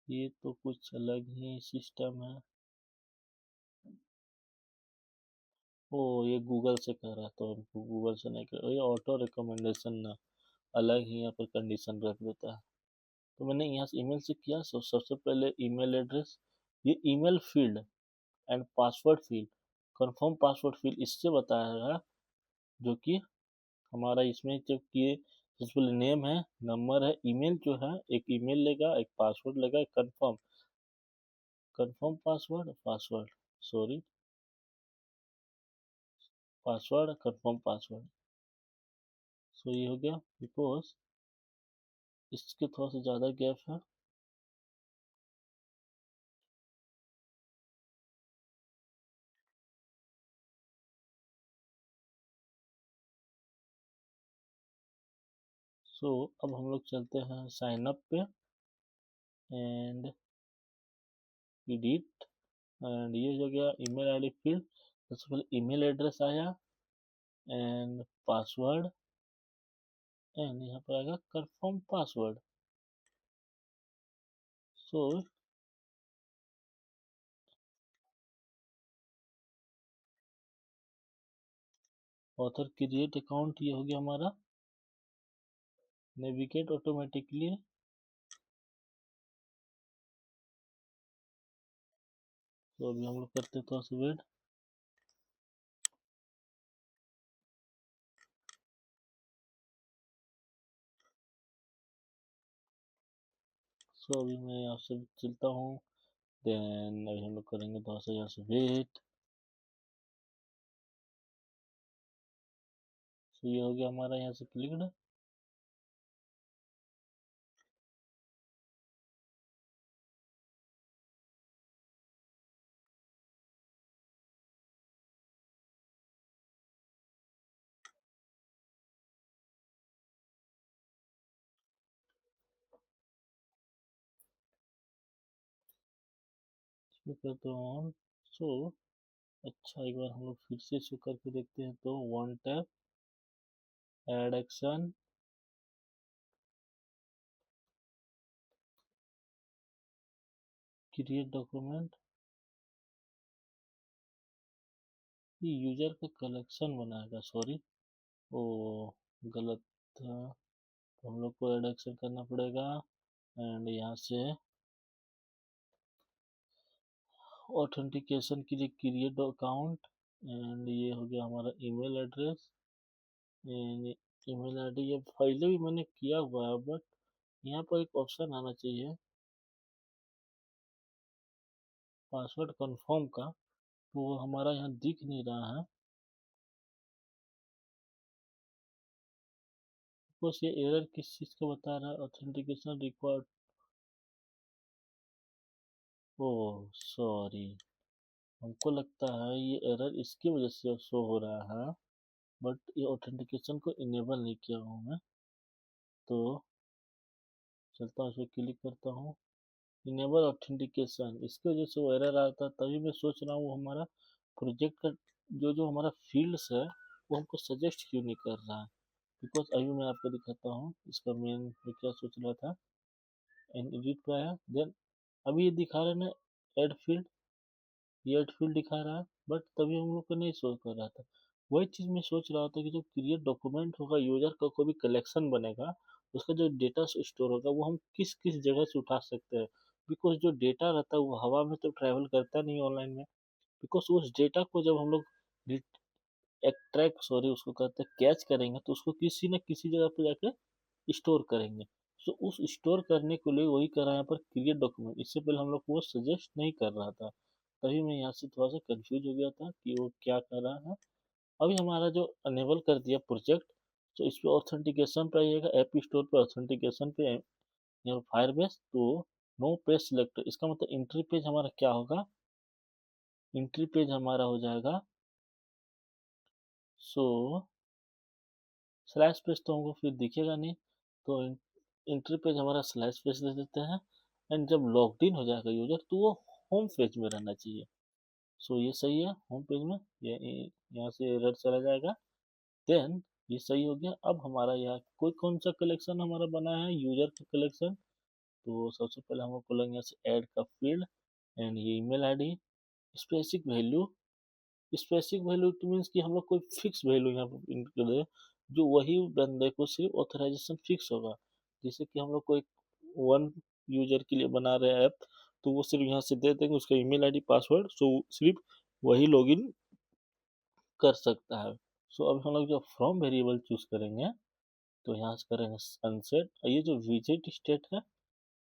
ये तो कुछ अलग ही सिस्टम है। ओ ये गूगल से कर रहा है तो हमको गूगल से नहीं कर, ये ऑटो रिकमेंडेशन ना अलग ही यहाँ पर कंडीशन रख देता है। तो मैंने यहाँ से ईमेल से किया। सबसे पहले ईमेल एड्रेस, ये email field and password field, confirm password field इससे बताया जो कि हमारा इसमें जब कि सबसे पहले नेम है, नंबर है, ईमेल जो है एक ईमेल लेगा, एक पासवर्ड लेगा, एक confirm confirm password sorry password confirm password. So ये हो गया बिकॉज इसके थोड़ा सा ज़्यादा गैप है। सो अब हम लोग चलते हैं साइन अप पे एंड एडिट एंड ये हो गया ईमेल आईडी फील्ड। सबसे पहले ईमेल एड्रेस आया एंड पासवर्ड एंड यहाँ पर आएगा कंफर्म पासवर्ड। सो ऑथर क्रिएट अकाउंट ये हो गया हमारा, नेविगेट ऑटोमेटिकली। तो अभी हम लोग करते थोड़ा सा वेट। सो अभी मैं यहाँ से चलता हूँ, देन अभी हम लोग करेंगे थोड़ा सा यहाँ से वेट। सो ये हो गया हमारा यहाँ से क्लिक्ड। इसमें करते हैं ऑन। सो अच्छा एक बार हम लोग फिर से इसको करके देखते हैं। तो one tap add action create document, ये यूजर का कलेक्शन बनाएगा सॉरी, ओ गलत था। तो हम लोग को एड एक्शन करना पड़ेगा एंड यहाँ से ऑथेंटिकेशन के लिए क्रिएट अकाउंट एंड ये हो गया हमारा email address and email ID. ये पहले भी मैंने किया हुआ है, बट यहाँ पर एक ऑप्शन आना चाहिए पासवर्ड कंफर्म का, तो वो हमारा यहाँ दिख नहीं रहा है। बस ये एरर किस चीज़ का बता रहा है, ऑथेंटिकेशन रिक्वायर्ड। ओह सॉरी, हमको लगता है ये एरर इसकी वजह से शो हो रहा है, बट ये ऑथेंटिकेशन को इनेबल नहीं किया हूँ मैं। तो चलता हूँ, इस पर क्लिक करता हूँ, इनेबल ऑथेंटिकेशन, इसकी वजह से वो एरर आता है। तभी मैं सोच रहा हूँ हमारा प्रोजेक्ट का जो जो हमारा फील्ड्स है वो हमको सजेस्ट क्यों नहीं कर रहा है। बिकॉज अभी मैं आपको दिखाता हूँ इसका मेन मैं क्या सोच रहा था। एंड एडिट पे आया, देन अभी ये दिखा रहा है ना एड फील्ड, ये एड फील्ड दिखा रहा है, बट तभी हम लोग को नहीं शो कर रहा था। वही चीज़ मैं सोच रहा था कि जो क्रिएट डॉक्यूमेंट होगा, यूजर का कोई भी कलेक्शन बनेगा, उसका जो डेटा स्टोर होगा वो हम किस किस जगह से उठा सकते हैं। बिकॉज जो डेटा रहता है वो हवा में तो ट्रैवल करता नहीं ऑनलाइन में। बिकॉज उस डेटा को जब हम लोग एक्ट्रैक्ट सॉरी उसको कहते हैं कैच करेंगे, तो उसको किसी न किसी जगह पे जाकर स्टोर करेंगे। सो उस स्टोर करने के लिए वही कर रहा है यहाँ पर क्रिएट डॉक्यूमेंट। इससे पहले हम लोग को वो सजेस्ट नहीं कर रहा था, तभी मैं यहाँ से थोड़ा सा कंफ्यूज हो गया था कि वो क्या कर रहा है। अभी हमारा जो अनेबल कर दिया प्रोजेक्ट, तो इस पे ऑथेंटिकेशन पे आइएगा, ऐप स्टोर पे ऑथेंटिकेशन पे यहाँ फायरबेस, तो नो पेज सिलेक्टर, इसका मतलब एंट्री पेज हमारा क्या होगा, एंट्री पेज हमारा हो जाएगा सो स्लैश पेज, तो हमको फिर दिखेगा नहीं, तो एंट्री पेज हमारा स्लैश पेज दे देते हैं। एंड जब लॉग्ड इन हो जाएगा यूजर, तो वो होम पेज में रहना चाहिए। सो ये सही है, होम पेज में ये यहाँ से एरर चला जाएगा। देन ये सही हो गया। अब हमारा यहाँ कोई कौन सा कलेक्शन हमारा बना है, यूजर का कलेक्शन। तो सबसे पहले हम लोग खोलेंगे यहाँ से ऐड का फील्ड एंड ये email ID, specific value. Specific value it means कि हम लोग कोई फिक्स वैल्यू यहाँ पर इनपुट कर दे, जो वही बंदे को सिर्फ ऑथराइजेशन फिक्स होगा। जैसे कि हम लोग कोई वन यूजर के लिए बना रहे हैं ऐप, तो वो सिर्फ यहाँ से दे देंगे उसका ईमेल आईडी पासवर्ड, सो सिर्फ वही लॉगिन कर सकता है। सो अब हम लोग जो फ्रॉम वेरिएबल चूज करेंगे, तो यहाँ से करेंगे अनसेट, ये जो विजिट स्टेट है,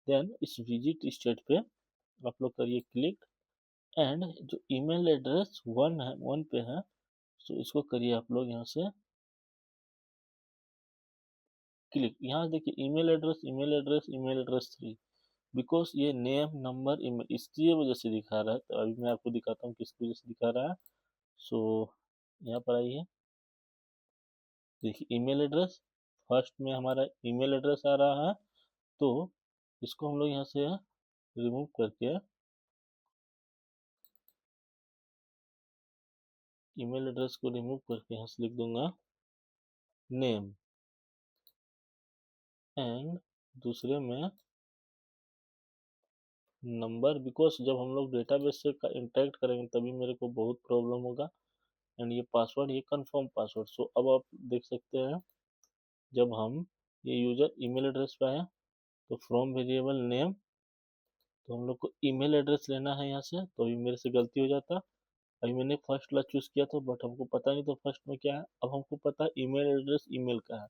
देन इस विजिट स्टेट पे आप लोग करिए क्लिक। एंड जो ईमेल एड्रेस वन है, वन पे है, तो इसको करिए आप लोग यहाँ से क्लिक। यहाँ देखिए email address, email address, email address 3, because ये नेम नंबर ईमेल इसकी वजह से दिखा रहा है। तो अभी मैं आपको दिखाता हूँ किसकी वजह से दिखा रहा है। सो यहाँ पर आइए, देखिए ईमेल एड्रेस फर्स्ट में हमारा ईमेल एड्रेस आ रहा है, तो इसको हम लोग यहाँ से रिमूव करके ईमेल एड्रेस को रिमूव करके यहाँ से लिख दूंगा नेम, एंड दूसरे में नंबर, बिकॉज जब हम लोग डेटाबेस से इंटरेक्ट करेंगे तभी मेरे को बहुत प्रॉब्लम होगा। एंड ये पासवर्ड, ये कंफर्म पासवर्ड। सो अब आप देख सकते हैं, जब हम ये यूजर ईमेल एड्रेस पे आए, तो फ्रॉम वेरिएबल नेम, तो हम लोग को ईमेल एड्रेस लेना है यहाँ से, तो अभी मेरे से गलती हो जाता। अभी मैंने फर्स्ट वाला चूज किया था, बट हमको पता नहीं था फर्स्ट में क्या है। अब हमको पता है ईमेल एड्रेस ईमेल का है।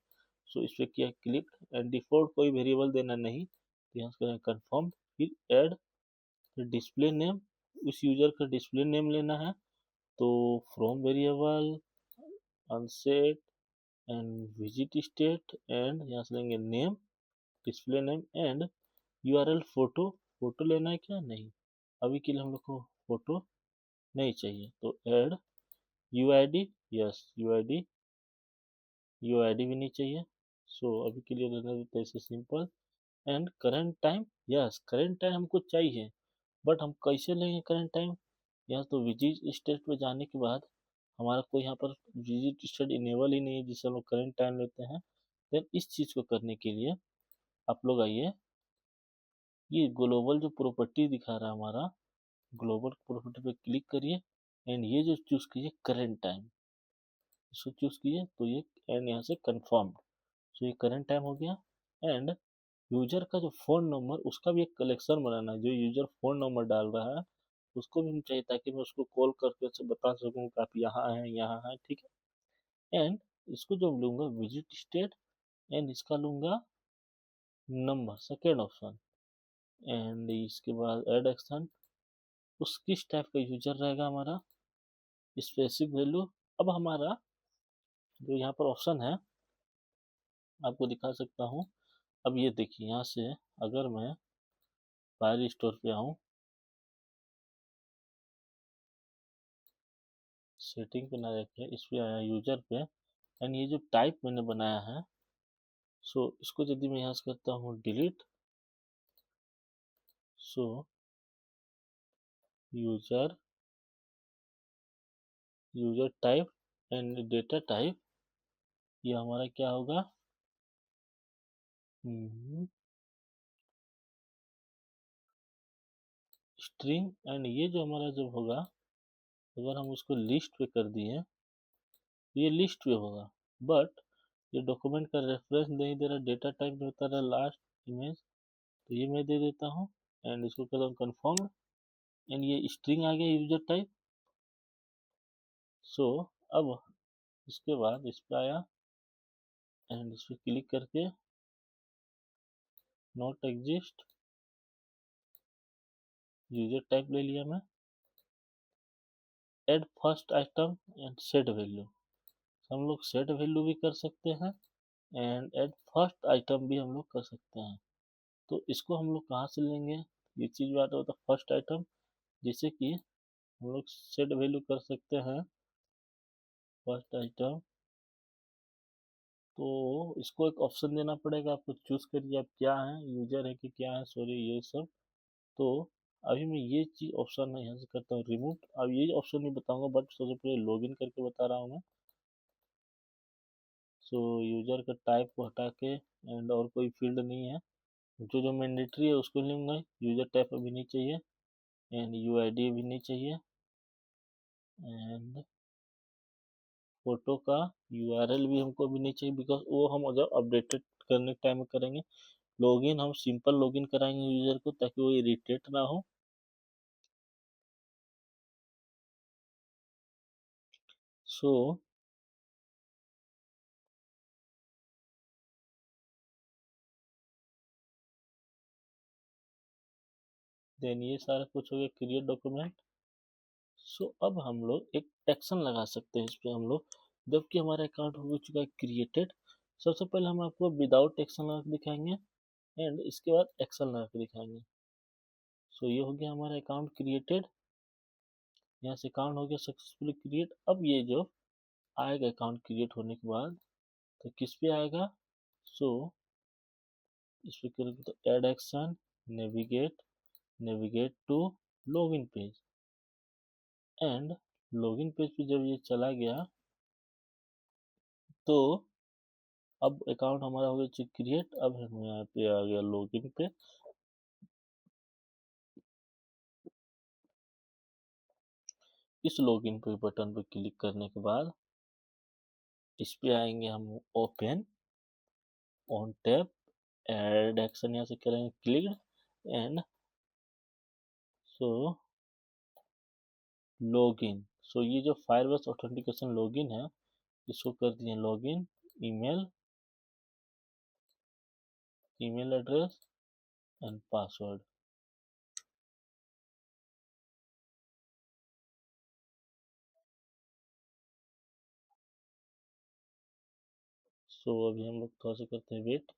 सो इस पर किया क्लिक, एंड डिफॉल्ट कोई वेरिएबल देना नहीं, तो यहाँ से करें कन्फर्म, फिर ऐड, फिर डिस्प्ले नेम, उस यूजर का डिस्प्ले नेम लेना है, तो from variable unset and visit state, and यहाँ से लेंगे name, display name, and URL photo. Photo लेना है क्या, नहीं, अभी के लिए हम लोग को फोटो नहीं चाहिए, तो add UID, yes UID, UID भी नहीं चाहिए। सो अभी के लिए रहने देते हैं इसे simple. And current time, yes current time हमको चाहिए, बट हम कैसे लेंगे करंट टाइम। यहाँ तो विजिट स्टेट पे जाने के बाद हमारा कोई यहाँ पर विजिट स्टेट इनेबल ही नहीं है जिससे हम लोग करंट टाइम लेते हैं। देन इस चीज़ को करने के लिए आप लोग आइए, ये ग्लोबल जो प्रॉपर्टी दिखा रहा है हमारा, ग्लोबल प्रॉपर्टी पे क्लिक करिए, एंड ये जो चूज कीजिए करंट टाइम, इसको चूज कीजिए, तो ये एंड यहाँ से कंफर्म, सो ये करंट टाइम हो गया। एंड यूजर का जो फोन नंबर, उसका भी एक कलेक्शन बनाना है, जो यूजर फोन नंबर डाल रहा है उसको भी हम चाहिए ताकि मैं उसको कॉल करके उसे बता सकूं कि आप यहाँ हैं, ठीक है। एंड इसको जो लूंगा विजिट स्टेट, एंड इसका लूंगा नंबर, सेकेंड ऑप्शन। एंड इसके बाद ऐड एक्शन, उस किस टाइप का यूजर रहेगा हमारा, स्पेसिफिक वैल्यू। अब हमारा जो यहाँ पर ऑप्शन है आपको दिखा सकता हूँ। अब ये देखिए यहाँ से अगर मैं फायर स्टोर पे आऊँ, सेटिंग पे ना रखे, इस पे आया यूजर पे, एंड ये जो टाइप मैंने बनाया है, सो इसको यदि मैं यहाँ से करता हूँ delete, so user user type and data type, ये हमारा क्या होगा, स्ट्रिंग। एंड ये जो हमारा जब होगा, अगर हम उसको लिस्ट पे कर दिए, ये लिस्ट पे होगा, बट ये डॉक्यूमेंट का रेफरेंस नहीं दे रहा, डेटा टाइप में बता रहा लास्ट इमेज, तो ये मैं दे देता हूँ। एंड इसको करता हूँ कन्फर्म, एंड ये स्ट्रिंग आ गया यूजर टाइप। सो अब इसके बाद इस पे आया, एंड इस पे क्लिक करके नॉट एग्जिस्ट, यूजर टाइप ले लिया मैं। Add first item and set value, हम लोग सेट वैल्यू भी कर सकते हैं, एंड एड फर्स्ट आइटम भी हम लोग कर सकते हैं। तो इसको हम लोग कहाँ से लेंगे, ये चीज बात होता है फर्स्ट आइटम, जैसे कि हम लोग सेट वैल्यू कर सकते हैं फर्स्ट आइटम। तो इसको एक ऑप्शन देना पड़ेगा आपको, चूज करिए आप क्या है, यूजर है कि क्या है, सॉरी ये सब। तो अभी मैं ये चीज ऑप्शन में यहाँ से करता हूँ रिमूव। अब ये ऑप्शन नहीं बताऊंगा, बट सबसे पहले लॉगिन करके बता रहा हूँ मैं। सो यूजर का टाइप को हटा के, एंड और कोई फील्ड नहीं है, जो जो मैंडेटरी है उसको लूंगा। यूजर टाइप अभी नहीं चाहिए, एंड यूआईडी भी नहीं चाहिए, एंड फोटो का यूआरएल भी हमको अभी नहीं चाहिए, बिकॉज वो हम जब अपडेटेड करने के टाइम में करेंगे। लॉगिन हम सिंपल लॉगिन कराएंगे यूजर को, ताकि वो इरिटेट ना हो। सो देन ये सारा कुछ हो गया, क्रिएट डॉक्यूमेंट। सो अब हम लोग एक एक्शन लगा सकते हैं इस पे हम लोग, जबकि हमारा अकाउंट हो चुका है क्रिएटेड। सबसे पहले हम आपको विदाउट एक्शन लगा के दिखाएंगे, एंड इसके बाद एक्शन लगा के दिखाएंगे। सो ये हो गया हमारा अकाउंट क्रिएटेड, यहाँ से अकाउंट हो गया सक्सेसफुली क्रिएट। अब ये जो आएगा अकाउंट क्रिएट होने के बाद, तो किस पे आएगा, सो इस पे करेंगे तो add action, navigate, navigate to login page, and login page पे जब ये चला गया, तो अब अकाउंट हमारा हो गया क्रिएट। अब हम यहाँ पे आ गया लॉगिन पे, इस लॉगिन पे बटन पे क्लिक करने के बाद इस पे आएंगे हम open on tab, add action यहाँ से करेंगे click, and so login. So ये जो फायरबेस ऑथेंटिकेशन लॉगिन है, इसको कर दिए login, email, email address and password. So अभी हम लोग थोड़ा सा करते हैं वेट।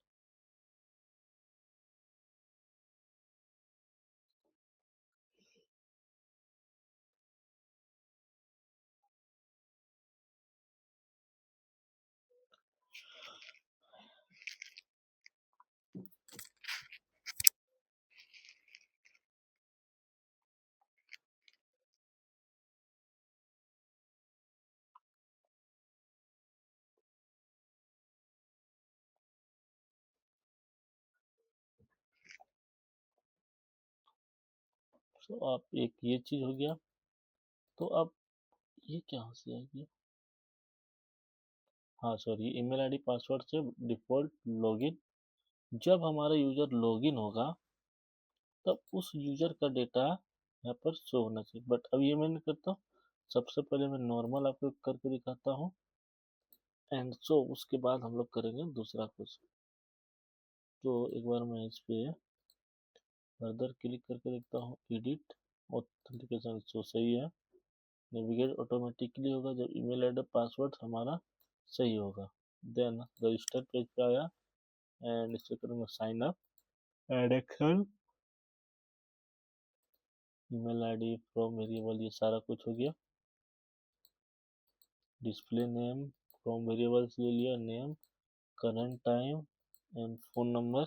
सो आप एक ये चीज हो गया। तो अब ये क्या से आ गया, हाँ सॉरी, ईमेल आईडी पासवर्ड से डिफॉल्ट लॉगिन। जब हमारा यूजर लॉगिन होगा, तब उस यूजर का डेटा यहाँ पर शो होना चाहिए। बट अब ये मैं नहीं करता हूँ, सबसे पहले मैं नॉर्मल आपको करके दिखाता हूँ, एंड सो उसके बाद हम लोग करेंगे दूसरा कुछ। तो एक बार मैं इस पे फर्दर क्लिक करके देखता हूँ, एडिट ऑथेंटिकेशन, सो सही है। नेविगेट ऑटोमेटिकली होगा जब ईमेल एड्रेस पासवर्ड हमारा सही होगा। देन रजिस्टर पेज पे आया, एंड इससे करूँगा sign up, add action, email ID, from variable, ये सारा कुछ हो गया। डिस्प्ले नेम, फ्रॉम वेरिएबल्स ले लिया, name, current time and phone number.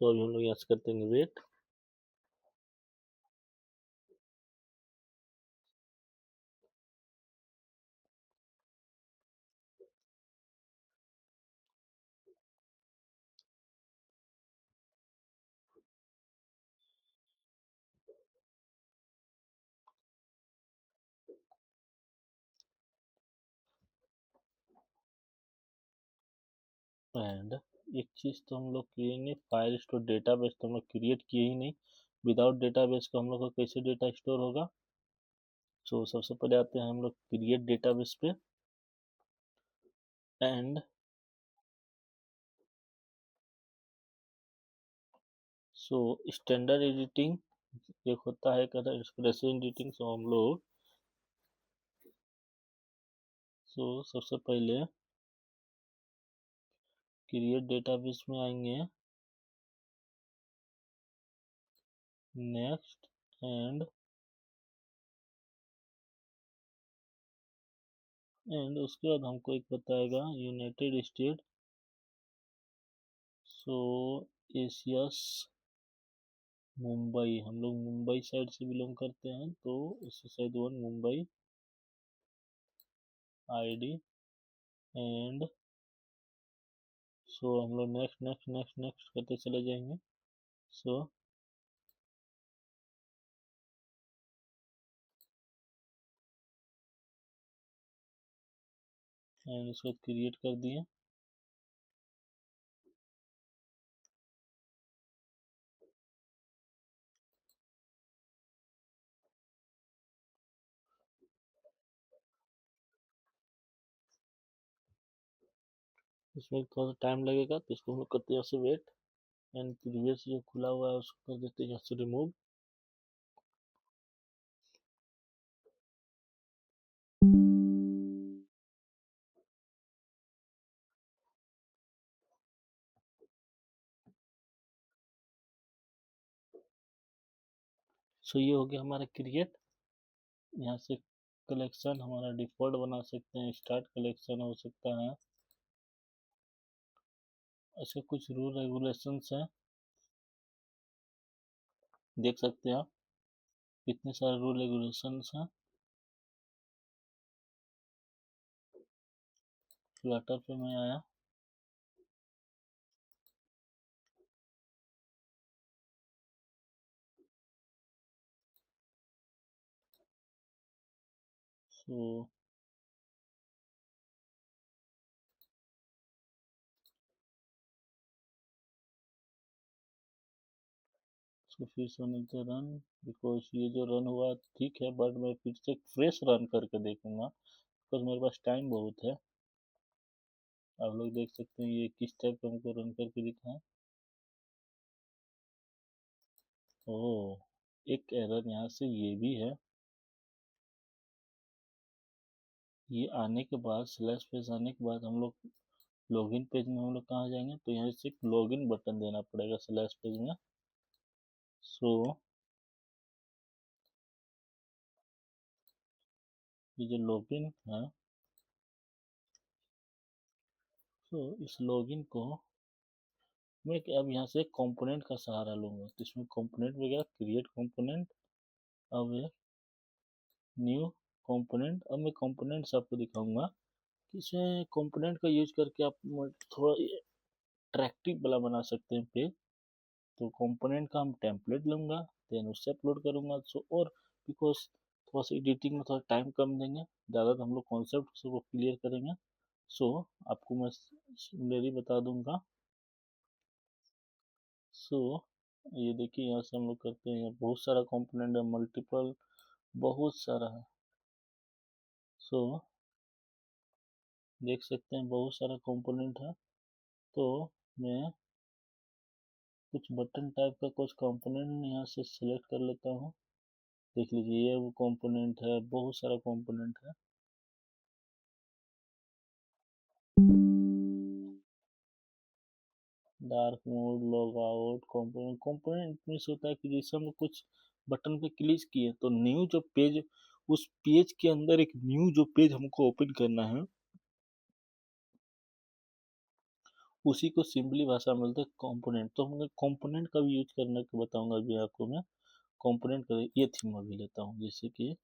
तो अभी हम लोग यहाँ से करते हैं वेट। एंड एक चीज तो हम लोग किए नहीं, फाइल स्टोर डेटाबेस तो हम लोग क्रिएट किए ही नहीं। विदाउट डेटाबेस को हम लोग का कैसे डेटा स्टोर होगा? सो सबसे पहले आते हैं हम लोग क्रिएट डेटाबेस पे, एंड सो स्टैंडर्ड एडिटिंग एक होता है, कहता है एक्सप्रेशन एडिटिंग। सो हम लोग सबसे पहले क्रिएट डेटाबेस में आएंगे, नेक्स्ट, एंड उसके बाद हमको एक बताएगा यूनाइटेड स्टेट। सो एशियस मुंबई, हम लोग मुंबई साइड से बिलोंग करते हैं, तो इससे शायद one Mumbai ID, and so हम लोग नेक्स्ट नेक्स्ट नेक्स्ट नेक्स्ट करते चले जाएंगे। सो एंड इसको क्रिएट कर दिए। इसमें थोड़ा सा टाइम लगेगा, तो इसको हम लोग करते हैं यहाँ से वेट, एंड प्रीवियस जो खुला हुआ है उसको कर देते हैं यहाँ से रिमूव। सो ये हो गया हमारा क्रिएट। यहाँ से कलेक्शन हमारा डिफॉल्ट बना सकते हैं, स्टार्ट कलेक्शन हो सकता है। ऐसे कुछ रूल रेगुलेशंस हैं, देख सकते हैं आप कितने सारे रूल रेगुलेशंस हैं। फ्लटर पे मैं आया, सो इसको फिर से मिलते रन, बिकॉज ये जो रन हुआ ठीक है, बट मैं फिर से फ्रेश रन करके देखूंगा, बिकॉज मेरे पास टाइम बहुत है। आप लोग देख सकते हैं ये किस टाइप का हमको रन करके दिखा है। ओह, एक एरर यहाँ से ये भी है। ये आने के बाद स्लैश पेज आने के बाद हम लोग लॉगिन पेज में हम लोग कहाँ जाएंगे, तो यहाँ से एक लॉगिन बटन देना पड़ेगा स्लैश पेज में। सो ये जो लॉगिन है, तो इस लॉगिन को मैं अब यहाँ से कंपोनेंट का सहारा लूंगा, तो इसमें कंपोनेंट वगैरह क्रिएट कंपोनेंट, अब न्यू कंपोनेंट। अब मैं कंपोनेंट्स आपको दिखाऊंगा कि इसमें कंपोनेंट का यूज करके आप थोड़ा अट्रैक्टिव वाला बना सकते हैं पेज। तो कंपोनेंट का हम टेम्पलेट लूंगा, देन उससे अपलोड करूंगा। सो और बिकॉज थोड़ा सा एडिटिंग में थोड़ा टाइम कम देंगे, ज़्यादा तो हम लोग कॉन्सेप्ट को क्लियर करेंगे। सो आपको मैं सिमिलरली बता दूंगा, सो ये देखिए यहाँ से हम लोग करते हैं, यहाँ बहुत सारा कंपोनेंट है, मल्टीपल बहुत सारा है। सो देख सकते हैं बहुत सारा कंपोनेंट है। तो मैं कुछ बटन टाइप का कुछ कंपोनेंट यहाँ से सिलेक्ट कर लेता हूँ। देख लीजिए ये वो कंपोनेंट है, बहुत सारा कंपोनेंट है। Dark mode, log out, component. Component means होता है कि जैसे हम कुछ बटन पे क्लिक किए तो न्यू जो पेज, उस पेज के अंदर एक न्यू जो पेज हमको ओपन करना है, उसी को सिंपली भाषा में बोलते हैं कंपोनेंट। तो हम कंपोनेंट का भी यूज करने को बताऊंगा अभी आपको मैं। कंपोनेंट का ये थीम अभी लेता हूँ, जैसे कि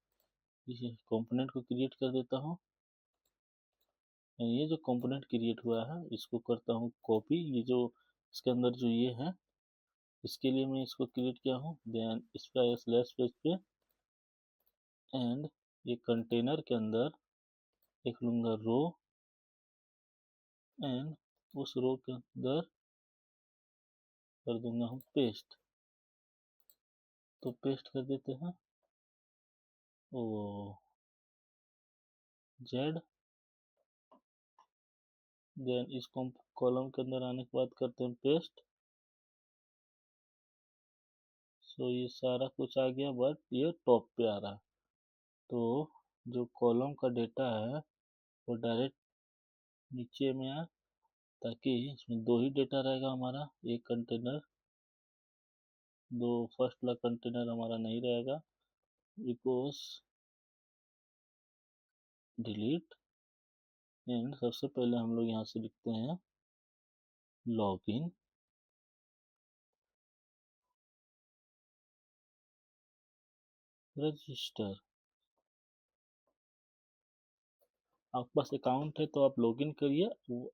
ये कंपोनेंट को क्रिएट कर देता हूँ। ये जो कंपोनेंट क्रिएट हुआ है इसको करता हूँ कॉपी। ये जो इसके अंदर जो ये है, इसके लिए मैं इसको क्रिएट किया हूँ। देन इस पर स्लैश पेज पे, एंड ये कंटेनर के अंदर लिख लूंगा रो, एंड उस रो के अंदर कर दूंगा हम पेस्ट। तो पेस्ट कर देते हैं ओ जेड। देन इस कॉलम के अंदर आने के बाद करते हैं पेस्ट। सो ये सारा कुछ आ गया, बट ये टॉप पे आ रहा है। तो जो कॉलम का डेटा है वो डायरेक्ट नीचे में आए, ताकि इसमें दो ही डेटा रहेगा हमारा। एक कंटेनर, दो फर्स्ट वाला कंटेनर हमारा नहीं रहेगा, बिकॉज डिलीट। एंड सबसे पहले हम लोग यहाँ से लिखते हैं लॉगिन रजिस्टर। आपके पास अकाउंट है तो आप लॉगिन करिए,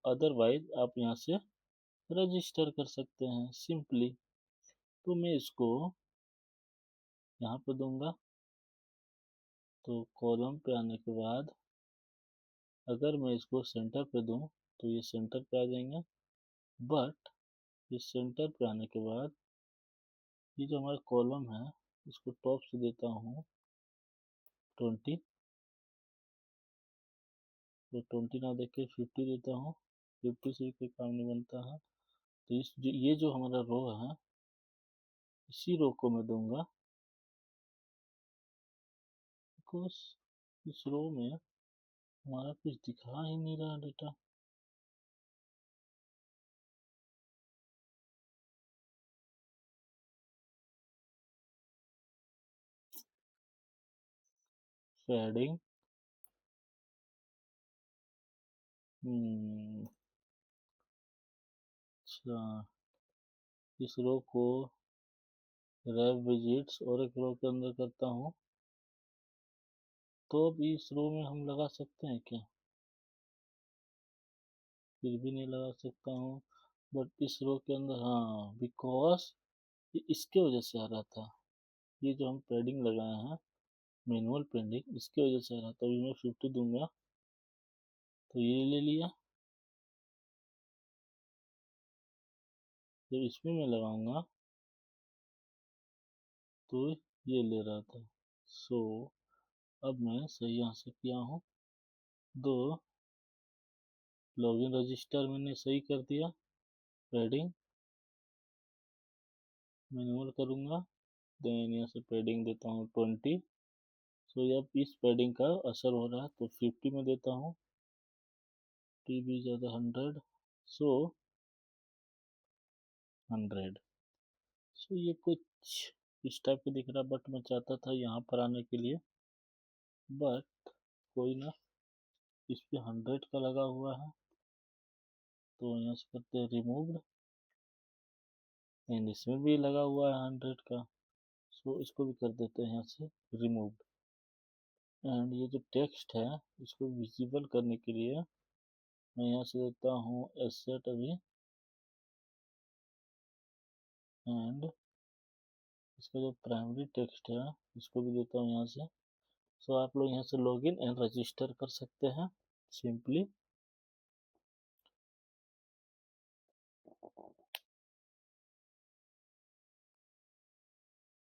अदरवाइज आप यहाँ से रजिस्टर कर सकते हैं सिंपली। तो मैं इसको यहाँ पे दूंगा। तो कॉलम पे आने के बाद अगर मैं इसको सेंटर पे दूं तो ये सेंटर पे आ जाएंगे, बट इस सेंटर पे आने के बाद ये जो हमारा कॉलम है इसको टॉप से देता हूँ 20। तो 20 ना देके 50 देता हूँ, 50 से कोई काम नहीं बनता है। तो ये जो हमारा रो है, इसी रो को मैं दूंगा, बिकॉज इस रो में हमारा कुछ दिखा ही नहीं रहा डेटा। शेडिंग, अच्छा, इस रो को रैप विजिट्स और एक रो के अंदर करता हूँ। तो अब इस रो में हम लगा सकते हैं क्या? फिर भी नहीं लगा सकता हूँ, बट इस रो के अंदर हाँ, बिकॉज ये इसके वजह से आ रहा था। ये जो हम पैडिंग लगाए हैं, मैनुअल पैडिंग, इसके वजह से आ रहा था। अभी मैं 50 दूंगा तो ये ले लिया। जब इसमें मैं लगाऊंगा तो ये ले रहा था। सो अब मैं सही यहाँ से किया हूँ। दो लॉगिन रजिस्टर मैंने सही कर दिया, पैडिंग मैनुअल करूँगा। देन यहाँ से पैडिंग देता हूँ 20। सो अब इस पैडिंग का असर हो रहा है तो 50 में देता हूँ, टीबी ज़्यादा 100। सो 100। सो ये कुछ इस टाइप का दिख रहा, बट मैं चाहता था यहाँ पर आने के लिए, बट कोई ना, इस पे 100 का लगा हुआ है। तो यहाँ से करते हैं रिमूव, एंड इसमें भी लगा हुआ है 100 का। सो इसको भी कर देते हैं यहाँ से रिमूव। एंड ये जो टेक्स्ट है इसको विजिबल करने के लिए मैं यहाँ से देता हूँ एसेट अभी, एंड इसका जो प्राइमरी टेक्स्ट है इसको भी देता हूँ यहाँ से। सो आप लोग यहाँ से लॉगिन एंड रजिस्टर कर सकते हैं सिंपली।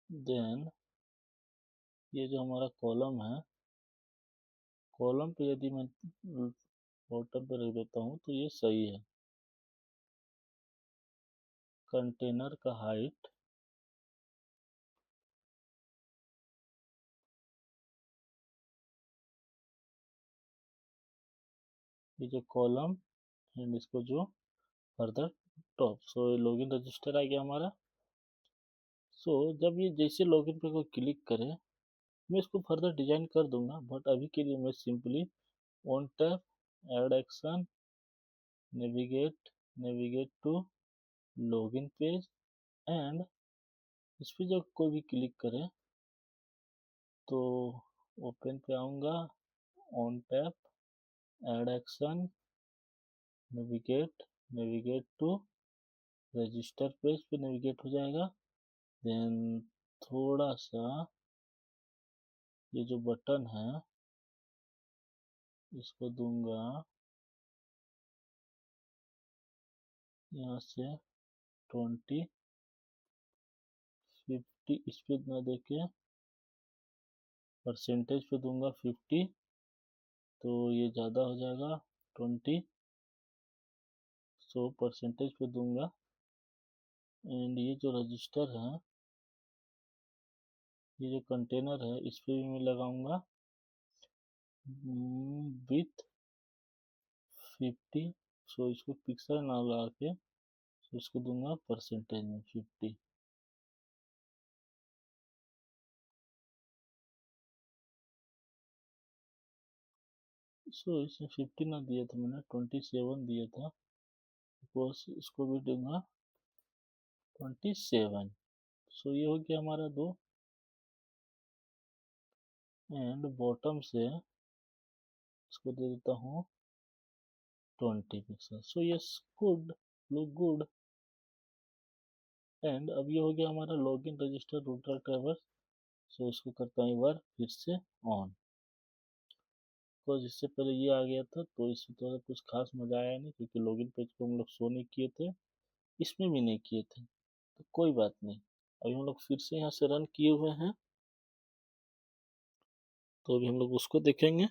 देन ये जो हमारा कॉलम है, कॉलम पे यदि मैं बॉटम पे रख देता हूँ तो ये सही है। कंटेनर का हाइट ये जो कॉलम एंड इसको जो फर्दर टॉप, सो लॉगिन रजिस्टर आ गया हमारा। सो जब ये जैसे लॉगिन पे कोई क्लिक करे, मैं इसको फर्दर डिजाइन कर दूंगा, बट अभी के लिए मैं simply on tap add action navigate to login page and इस पे जब कोई भी क्लिक करे तो ओपन पे आऊंगा, on tap add action navigate to register page पे नेविगेट हो जाएगा। देन थोड़ा सा ये जो बटन है इसको दूंगा यहाँ से 20 50, इस पे ना देके परसेंटेज पे दूंगा 50, तो ये ज़्यादा हो जाएगा 20, सो परसेंटेज पे दूंगा। एंड ये जो रजिस्टर है, ये जो कंटेनर है, इस पे भी मैं लगाऊंगा विथ 50, सो इसको पिक्सल ना लगा के इसको दूंगा परसेंटेज में 50। सो इसमें 50 ना दिया था मैंने, 27 दिया था, बिकॉज इसको भी दूंगा 27। सो ये हो गया हमारा 2। एंड बॉटम से इसको दे देता हूँ 20 pixel. So yes, good, look good. And अब ये हो गया हमारा लॉगिन रजिस्टर रूटर ट्रैवर्स। सो इसको करता हूँ एक बार फिर से ऑन, बिकॉज इससे पहले ये आ गया था तो इसमें तो कुछ खास मजा आया नहीं, क्योंकि लॉगिन पेज को हम लोग शो नहीं किए थे, इसमें भी नहीं किए थे, तो कोई बात नहीं। अभी हम लोग फिर से यहाँ से रन किए हुए हैं, तो अभी हम लोग उसको देखेंगे।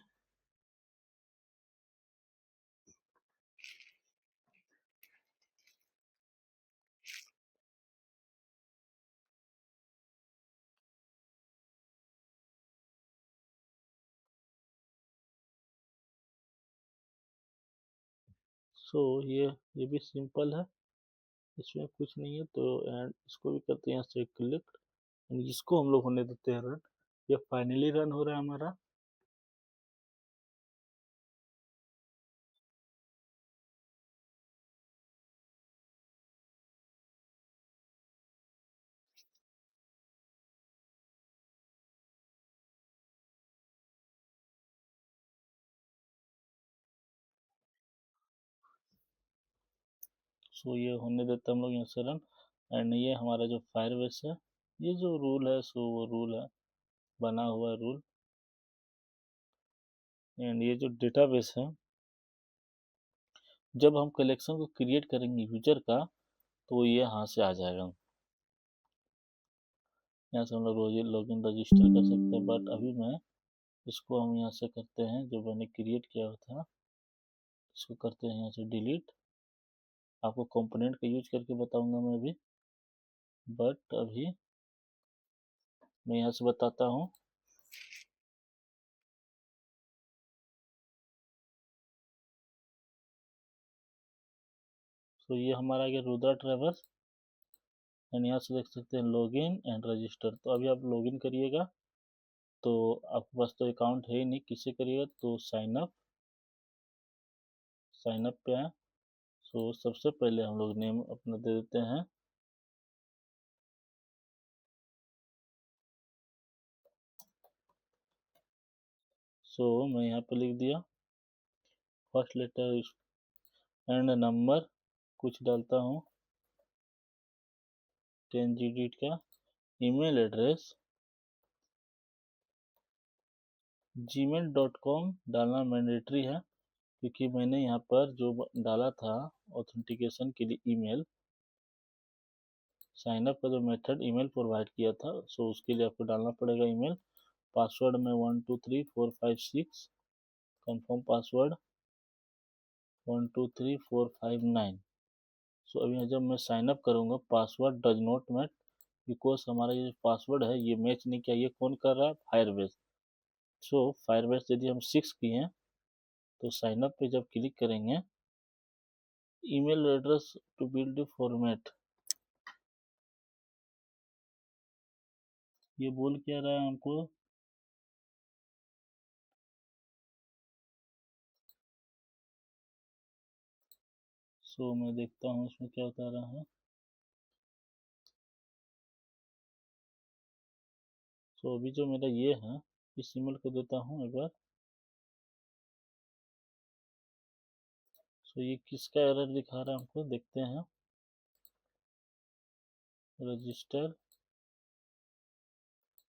सो ये भी सिंपल है, इसमें कुछ नहीं है। तो एंड इसको भी करते हैं यहाँ से क्लिक, इसको हम लोग होने देते हैं रन। ये फाइनली रन हो रहा है हमारा। सो ये होने देते हैं हम लोग यहाँ से रन। एंड ये हमारा जो फायरबेस है, ये जो रूल है सो वो रूल है, बना हुआ रूल। एंड ये जो डेटाबेस है, जब हम कलेक्शन को क्रिएट करेंगे यूजर का, तो ये यहाँ से आ जाएगा, यहाँ से हम लोग रोज लॉगिन रजिस्टर कर सकते हैं। बट अभी मैं इसको हम यहाँ से करते हैं, जो मैंने क्रिएट किया था इसको करते हैं यहाँ से डिलीट। आपको कंपोनेंट का यूज करके बताऊंगा मैं अभी, बट अभी मैं यहाँ से बताता हूँ। तो ये हमारा आ गया रुद्रा ट्रैवर्स। एंड यहाँ से देख सकते हैं लॉगिन एंड रजिस्टर। तो अभी आप लॉगिन करिएगा, तो आपके पास तो अकाउंट है ही नहीं, किससे करिएगा, तो साइन अप पे आए। सो सबसे पहले हम लोग नेम अपना दे देते हैं, सो मैं यहाँ पे लिख दिया फर्स्ट लेटर एंड नंबर कुछ डालता हूँ 10 डिजिट का। ईमेल एड्रेस gmail.com डालना मैंडेटरी है, क्योंकि मैंने यहाँ पर जो डाला था ऑथेंटिकेशन के लिए ईमेल, साइन अप का जो मेथड ईमेल प्रोवाइड किया था, सो उसके लिए आपको डालना पड़ेगा ईमेल। पासवर्ड में 123456, कंफर्म पासवर्ड 123459। सो अभी जब मैं साइन अप करूँगा, password does not match, because हमारा ये पासवर्ड है ये मैच नहीं किया। ये कौन कर रहा है? फायरबेस। सो फायरबेस यदि हम 6 किए हैं तो साइन अप पे जब क्लिक करेंगे, email address to build format, ये बोल क्या रहा है हमको? सो मैं देखता हूँ इसमें क्या बता रहा है। सो अभी जो मेरा ये है, इस ईमेल को देता हूँ एक बार। सो ये किसका एरर दिखा रहा है हमको, देखते हैं। रजिस्टर,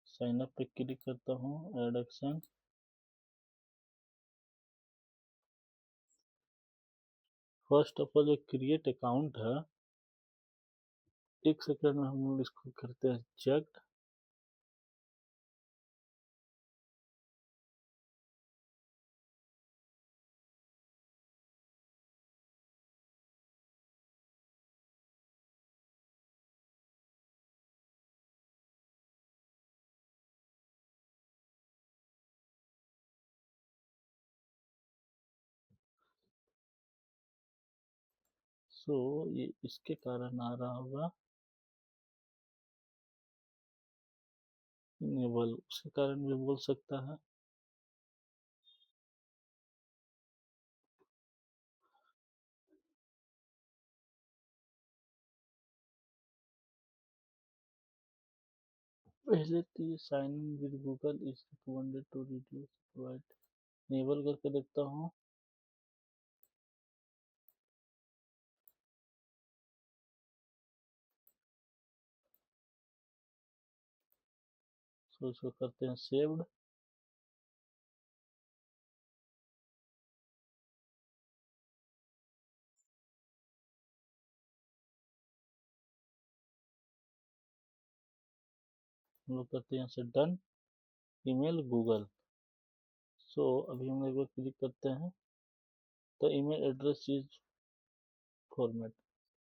साइन अप पे क्लिक करता हूँ, add action. First of all, एक क्रिएट अकाउंट है, एक सेकंड में हम लोग इसको करते हैं चेक। सो ये इसके कारण आ रहा होगा इनेबल, उसके कारण भी बोल सकता है। पहले तो ये sign in with Google is recommended to reduce provide, enable करके देखता हूँ। सो इसको करते हैं सेव्ड। हम लोग करते हैं यहाँ से डन, ईमेल गूगल। सो अभी हम एक बार क्लिक करते हैं तो ईमेल एड्रेस इज फॉर्मेट,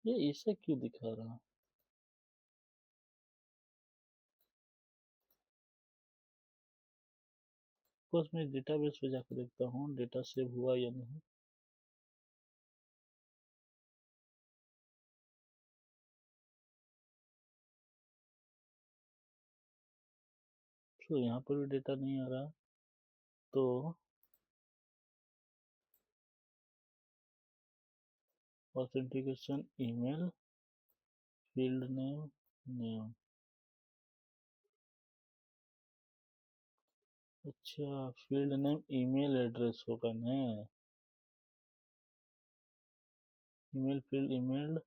ये ऐसा क्यों दिखा रहा है? बस मैं डेटाबेस पे जाकर देखता हूँ डेटा सेव हुआ या नहीं। तो यहाँ पर भी डेटा नहीं आ रहा, तो authentication email, field name, name. अच्छा, फील्ड नेम ईमेल एड्रेस होगा ना, email field email,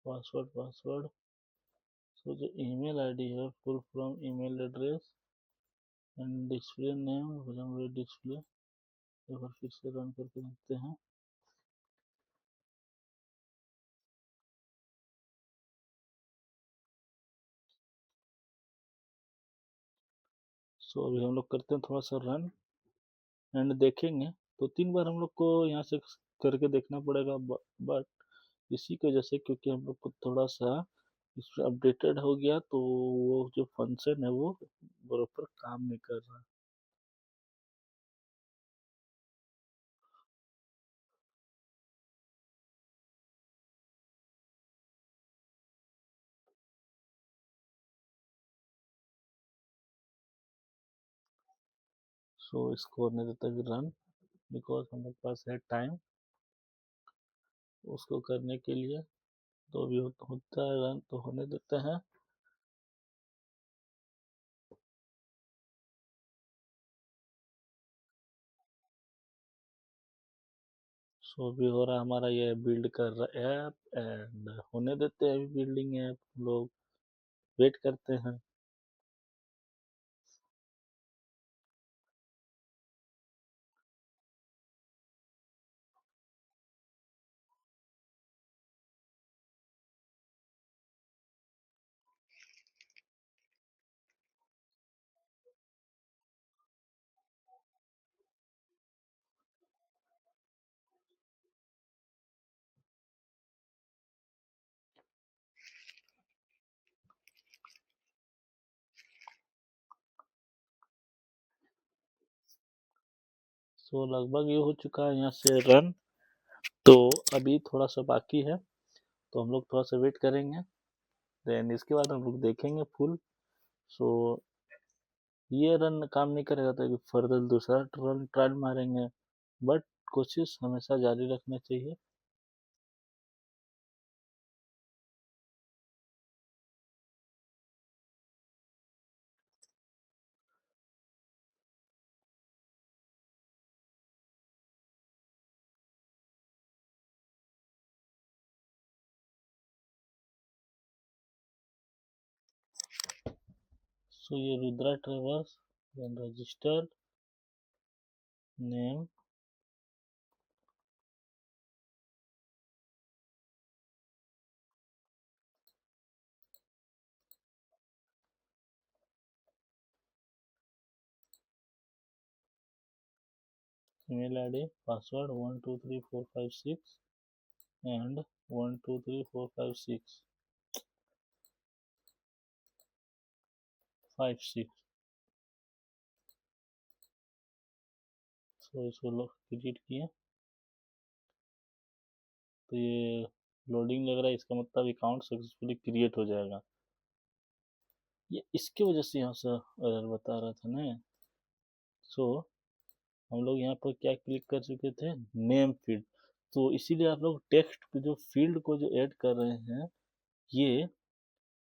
password password. So जो ईमेल आईडी है full from email address and display name display. एक बार फिर से रन करके देखते हैं। सो अभी हम लोग करते हैं थोड़ा सा रन एंड देखेंगे, तो 3 बार हम लोग को यहाँ से करके देखना पड़ेगा, बट इसी की वजह से, क्योंकि हम लोग को थोड़ा सा इसमें अपडेटेड हो गया तो वो जो फंक्शन है वो बराबर काम नहीं कर रहा। सो इसको होने देता है रन, बिकॉज हमारे पास है टाइम उसको करने के लिए। तो अभी होता है रन, तो होने देते हैं। सो अभी हो रहा है हमारा ये बिल्ड कर रहा है ऐप, एंड होने देते हैं अभी बिल्डिंग ऐप, लोग वेट करते हैं। सो लगभग ये हो चुका है यहाँ से रन। तो अभी थोड़ा सा बाकी है, तो हम लोग थोड़ा सा वेट करेंगे, देन इसके बाद हम लोग देखेंगे फुल। सो ये रन काम नहीं करेगा तो फर्दर दूसरा रन ट्रायल मारेंगे, बट कोशिश हमेशा जारी रखना चाहिए। सो ये Rudra traverse, then registered name, email ID, password 123456 and 123456 56। So इसको लोग क्रिएट किए, तो ये लोडिंग लग रहा है, इसका मतलब अकाउंट सक्सेसफुली क्रिएट हो जाएगा। ये इसके वजह से यहाँ से एरर बता रहा था ना। सो हम लोग यहाँ पर क्या क्लिक कर चुके थे, नेम फील्ड। तो इसीलिए आप लोग टेक्स्ट के जो फील्ड को जो ऐड कर रहे हैं, ये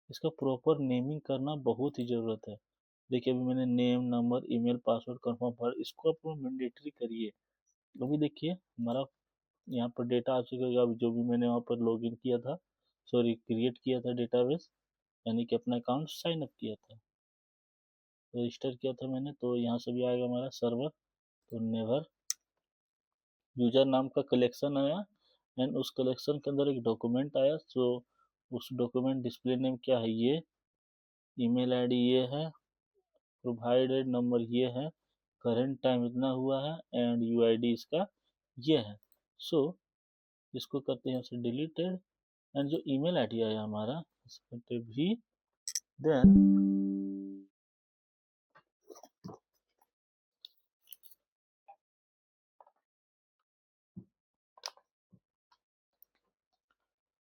इसका प्रॉपर नेमिंग करना बहुत ही ज़रूरत है। देखिए अभी मैंने name, number, email, password confirm भर, इसको आप मैंडेटरी करिए। अभी देखिए हमारा यहाँ पर डेटा आ चुका है, अभी जो भी मैंने वहाँ पर लॉगिन किया था, सॉरी क्रिएट किया था डेटाबेस, यानी कि अपना अकाउंट साइन अप किया था, रजिस्टर किया था मैंने, तो यहाँ से भी आएगा हमारा सर्वर। तो नेवर यूजर नाम का कलेक्शन आया, एंड उस कलेक्शन के अंदर एक डॉक्यूमेंट आया। सो उस डॉक्यूमेंट डिस्प्ले नेम क्या है, ये ईमेल आईडी ये है, प्रोवाइडेड नंबर ये है, करंट टाइम इतना हुआ है, एंड यूआईडी इसका ये है। सो इसको करते हैं यहाँ से डिलीटेड, एंड जो ईमेल आईडी आया हमारा इसको करते भी, देन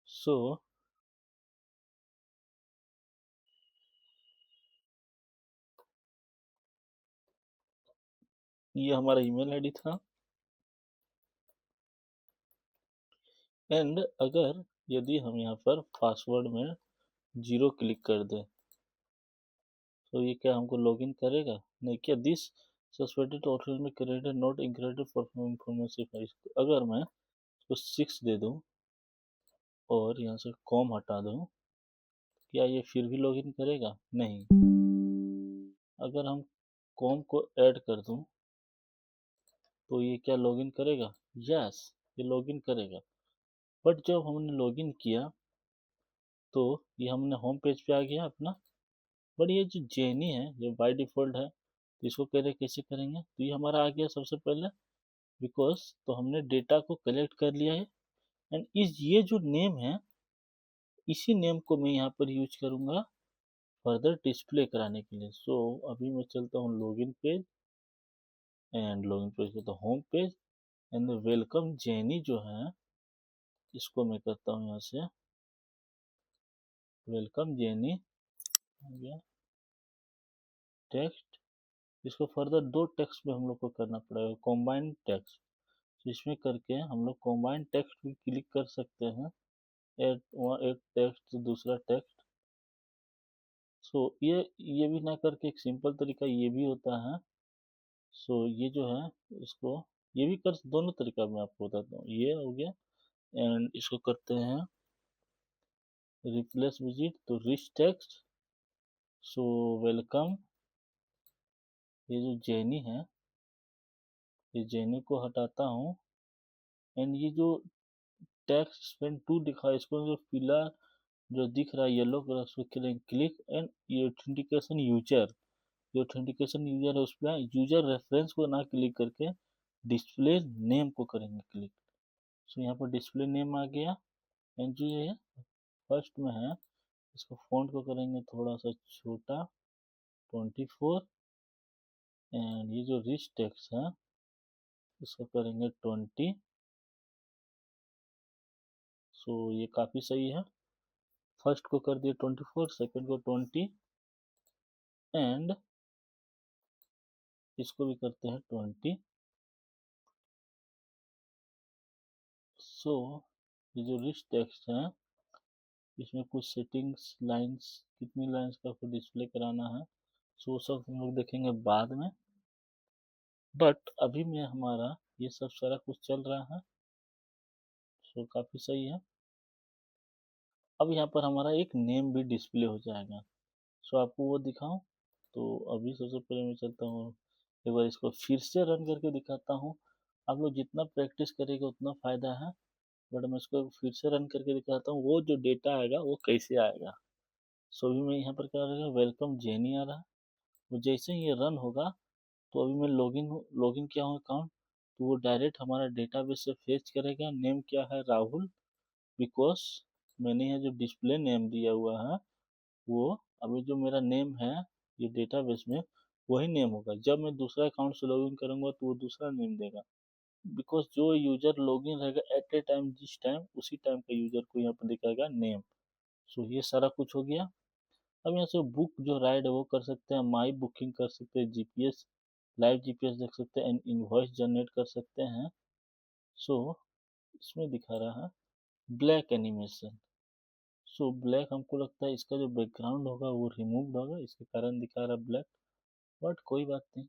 सो ये हमारा ईमेल आईडी था, एंड अगर यदि हम यहाँ पर पासवर्ड में 0 क्लिक कर दें, तो ये क्या हमको लॉगिन करेगा? नहीं। क्या दिस सस्पेक्टेड ऑथर में क्रेडिट नॉट इंक्रेडिट फॉर इंफॉर्मेशन, अगर मैं इसको 6 दे दूं और यहाँ से कॉम हटा दूं, क्या ये फिर भी लॉगिन करेगा? नहीं। अगर हम कॉम को ऐड कर दूं तो ये क्या लॉगिन करेगा? यस, ये लॉगिन करेगा। बट जब हमने लॉगिन किया तो ये हमने होम पेज पे आ गया अपना, बट ये जो जेनी है जो बाय डिफॉल्ट है, तो इसको कह रहे कैसे करेंगे, तो ये हमारा आ गया सबसे पहले, बिकॉज तो हमने डेटा को कलेक्ट कर लिया है, एंड इस ये जो नेम है, इसी नेम को मैं यहाँ पर यूज करूँगा फर्दर डिस्प्ले कराने के लिए। सो अभी मैं चलता हूँ login page, and login page पे तो home page, and welcome jenny जो है इसको मैं करता हूँ यहाँ से वेलकम जेनी, हो गया टेक्स्ट। इसको फर्दर दो टेक्स्ट में हम लोग को करना पड़ेगा, कॉम्बाइंड टेक्स्ट। तो इसमें करके हम लोग कॉम्बाइंड टेक्स्ट भी क्लिक कर सकते हैं, एक टेक्स्ट दूसरा टेक्स्ट। सो ये भी ना करके एक सिंपल तरीका ये भी होता है। सो ये जो है इसको ये भी कर, दोनों तरीका मैं आपको बताता हूँ। ये हो गया, एंड इसको करते हैं रिप्लेस विजिट तो रिच टेक्स्ट। सो वेलकम, ये जो जेनी है, ये जेनी को हटाता हूँ, एंड ये जो टेक्स्ट स्पेन टू दिखा है, इसको जो पीला जो दिख रहा है येलो कलर, उसको क्लिक, एंड ये ऑथेंटिकेशन यूजर, जो ऑथेंटिकेशन यूजर है उस पर यूजर रेफरेंस को ना क्लिक करके डिस्प्ले नेम को करेंगे क्लिक। सो यहाँ पर डिस्प्ले नेम आ गया, एंड जो ये फर्स्ट में है इसको फॉन्ट को करेंगे थोड़ा सा छोटा 24, एंड ये जो रिच टेक्स्ट है इसको करेंगे 20। सो ये काफ़ी सही है। फर्स्ट को कर दिए 24, सेकंड को 20 एंड इसको भी करते हैं 20। सो ये जो रिच टेक्स्ट है इसमें कुछ सेटिंग्स लाइंस, कितनी लाइंस का आपको डिस्प्ले कराना है, सो सब हम लोग देखेंगे बाद में। बट अभी में हमारा ये सब सारा कुछ चल रहा है, सो काफ़ी सही है। अब यहाँ पर हमारा एक नेम भी डिस्प्ले हो जाएगा, सो आपको वो दिखाऊं। तो अभी सबसे पहले मैं चलता हूँ, एक बार इसको फिर से रन करके दिखाता हूँ। आप लोग जितना प्रैक्टिस करेंगे उतना फ़ायदा है, बट मैं इसको फिर से रन करके दिखाता हूँ वो जो डेटा आएगा वो कैसे आएगा। सो अभी मैं यहाँ पर क्या रहेगा, वेलकम जेनी आ रहा है। तो जैसे ही ये रन होगा तो अभी मैं लॉगिन किया हूँ अकाउंट, तो वो डायरेक्ट हमारा डेटाबेस से फेच करेगा। नेम क्या है, राहुल, बिकॉज मैंने यहाँ जो डिस्प्ले नेम दिया हुआ है वो अभी जो मेरा नेम है ये डेटाबेस में वही नेम होगा। जब मैं दूसरा अकाउंट से लॉगिन करूंगा तो वो दूसरा नेम देगा, बिकॉज जो यूजर लॉगिन रहेगा एट ए टाइम, जिस टाइम उसी टाइम का यूजर को यहाँ पर दिखाएगा नेम। सो ये सारा कुछ हो गया। अब यहाँ से बुक जो राइड है वो कर सकते हैं, माई बुकिंग कर सकते हैं, जीपीएस, लाइव जीपीएस देख सकते हैं, इनवॉइस जनरेट कर सकते हैं। सो इसमें दिखा रहा है ब्लैक एनिमेशन। सो ब्लैक हमको लगता है इसका जो बैकग्राउंड होगा वो रिमूव्ड होगा, इसके कारण दिखा रहा है ब्लैक। बट कोई बात नहीं,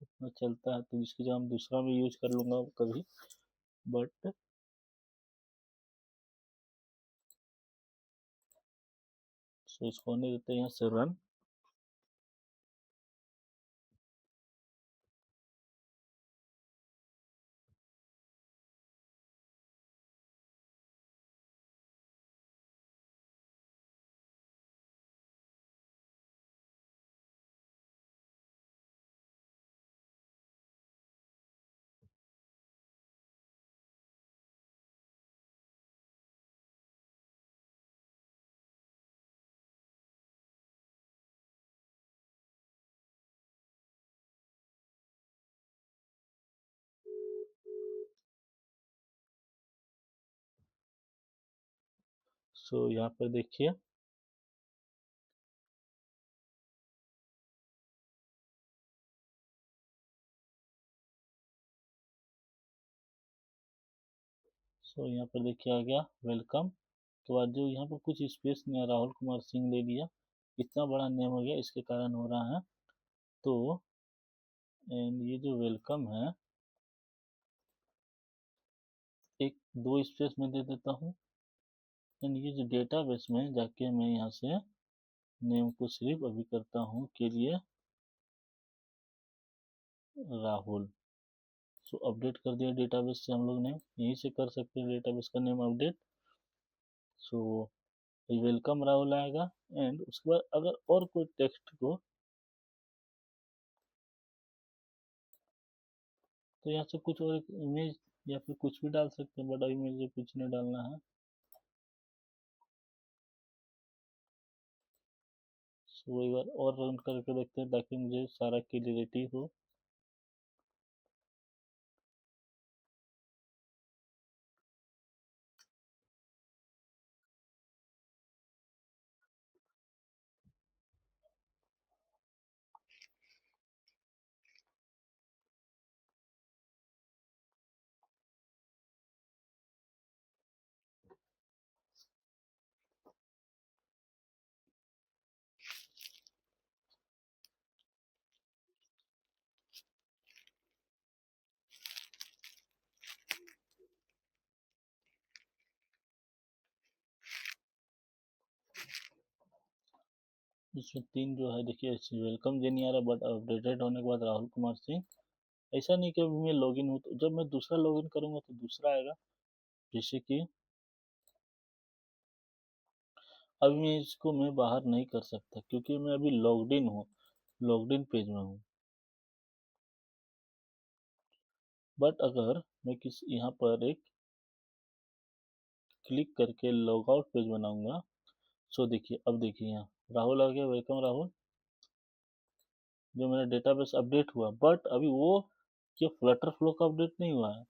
इतना चलता है, तो इसकी जगह हम दूसरा भी यूज कर लूंगा कभी। बट सो इसको होने देते हैं यहाँ से रन। सो यहाँ पर देखिए, सो यहाँ पर देखिए आ गया वेलकम। तो आज जो यहाँ पर कुछ स्पेस नहीं, राहुल कुमार सिंह ले लिया, इतना बड़ा नेम हो गया, इसके कारण हो रहा है। तो एंड ये जो वेलकम है एक दो स्पेस में दे देता हूँ। एंड ये जो डेटाबेस में जाके मैं यहाँ से नेम को सिर्फ अभी करता हूँ के लिए राहुल। सो अपडेट कर दिया डेटाबेस से हम लोग ने, यहीं से कर सकते हैं डेटाबेस का name update. So welcome Rahul आएगा। एंड उसके बाद अगर और कोई टेक्स्ट को, तो यहाँ से कुछ और इमेज या फिर कुछ भी डाल सकते हैं, बट अभी मुझे कुछ नहीं डालना है। सो एक बार और रन करके देखते हैं ताकि मुझे सारा क्लियरिटी हो। इसमें तीन जो है देखिए, वेलकम जे नहीं आ रहा, बट अपडेटेड होने के बाद राहुल कुमार सिंह। ऐसा नहीं कि अभी मैं लॉगिन हूँ तो जब मैं दूसरा लॉगिन करूंगा तो दूसरा आएगा। जैसे कि अभी मैं इसको मैं बाहर नहीं कर सकता क्योंकि मैं अभी लॉग्ड इन हूँ, लॉग्ड इन पेज में हूँ। बट अगर मैं किस यहाँ पर एक क्लिक करके लॉग आउट पेज बनाऊंगा, सो देखिए, अब देखिए यहाँ राहुल आ गया, वेलकम राहुल, जो मेरा डेटाबेस अपडेट हुआ। बट अभी वो ये फ्लटर फ्लो का अपडेट नहीं हुआ है,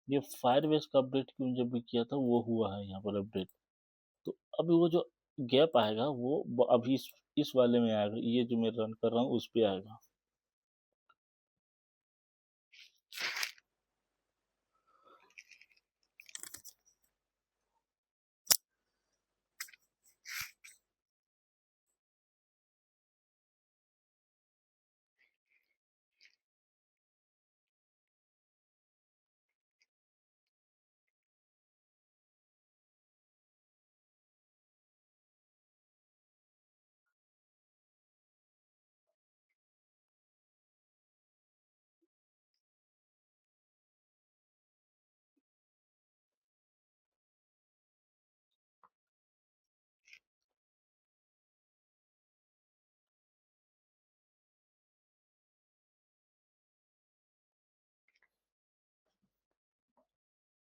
ये फायरबेस का अपडेट क्यों जब भी किया था वो हुआ है यहाँ पर अपडेट। तो अभी वो जो गैप आएगा वो अभी इस वाले में आएगा, ये जो मैं रन कर रहा हूँ उस पे आएगा।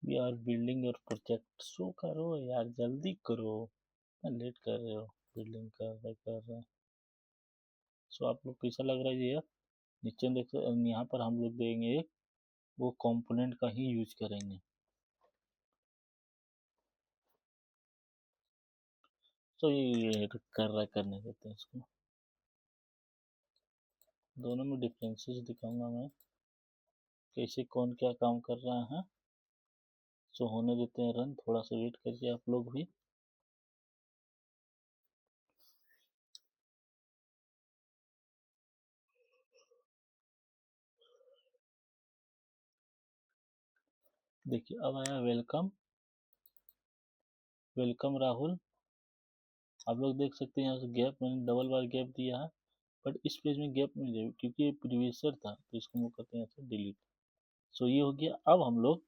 We are building your project, show करो यार, जल्दी करो, लेट कर रहे हो, बिल्डिंग कर रहे हैं। सो आप लोग कैसा लग रहा है ये? नीचे देख यहाँ पर हम लोग देंगे एक वो कंपोनेंट का ही यूज करेंगे। तो ये कर रहा करने देते हैं इसको, दोनों में डिफरेंसेस दिखाऊंगा मैं, कैसे कौन क्या काम कर रहा है। सो होने देते हैं रन, थोड़ा सा वेट करिए आप लोग भी। देखिए अब आया वेलकम, वेलकम राहुल। आप लोग देख सकते हैं यहाँ से गैप मैंने डबल बार गैप दिया है, बट इस पेज में गैप नहीं दिया क्योंकि ये प्रीवियसर था, तो इसको हम करते हैं यहाँ से डिलीट। सो ये हो गया। अब हम लोग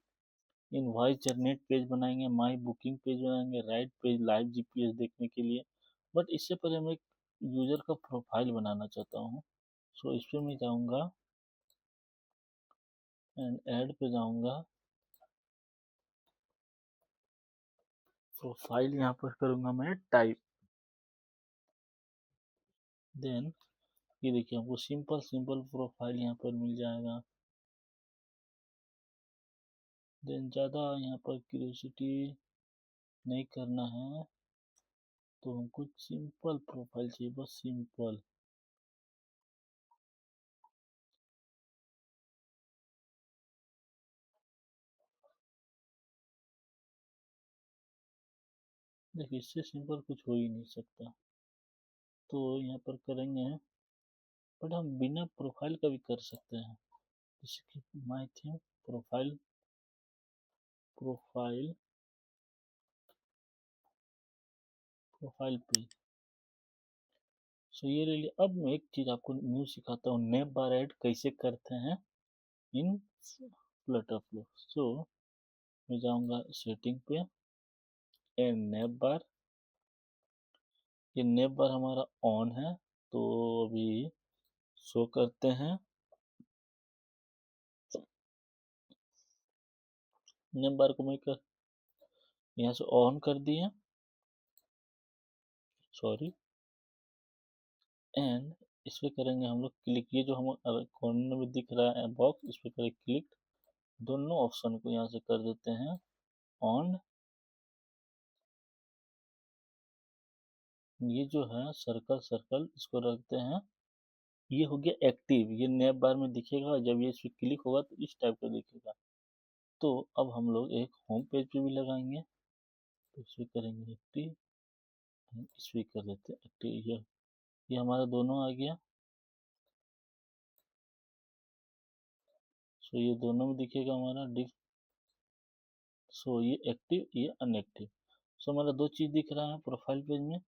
इनवॉइस जनरेट पेज बनाएंगे, माई बुकिंग पेज बनाएंगे, राइट पेज लाइव जीपीएस देखने के लिए। बट इससे पहले मैं एक यूजर का प्रोफाइल बनाना चाहता हूँ। सो इस पर मैं जाऊँगा एंड ऐड पे जाऊँगा, प्रोफाइल यहाँ पर करूँगा मैं टाइप। देन ये देखिए हमको सिंपल सिंपल प्रोफाइल यहाँ पर मिल जाएगा। देन ज़्यादा यहाँ पर क्यूरियोसिटी नहीं करना है, तो हमको सिंपल प्रोफाइल चाहिए, बस सिंपल। देखिए इससे सिंपल कुछ हो ही नहीं सकता, तो यहाँ पर करेंगे। बट हम बिना प्रोफाइल का भी कर सकते हैं, जैसे कि my theme profile, profile profile page. So ये ले लिया। अब मैं एक चीज़ आपको न्यू सिखाता हूँ, नेम बार ऐड कैसे करते हैं इन फ्लटर फ्लो। सो मैं जाऊँगा सेटिंग पे एंड नेम बार, ये नेम बार हमारा ऑन है, तो अभी शो करते हैं। नेम बार को मैं यहाँ से ऑन कर दिए, सॉरी। एंड इस पे करेंगे हम लोग क्लिक, ये जो हम कॉर्नर में दिख रहा है बॉक्स, इस पे करें क्लिक, दोनों ऑप्शन को यहाँ से कर देते हैं ऑन। ये जो है सर्कल सर्कल इसको रखते हैं, ये हो गया एक्टिव, ये नैप बार में दिखेगा, जब ये इस पे क्लिक होगा तो इस टाइप का दिखेगा। तो अब हम लोग एक होम पेज पे भी लगाएंगे, तो इस पे करेंगे एक्टिव, इस पे कर देते हैं एक्टिव। ये हमारा दोनों आ गया। सो ये दोनों में दिखेगा हमारा डिफ। सो ये एक्टिव, ये अनएक्टिव। सो हमारा दो चीज दिख रहा है प्रोफाइल पेज में,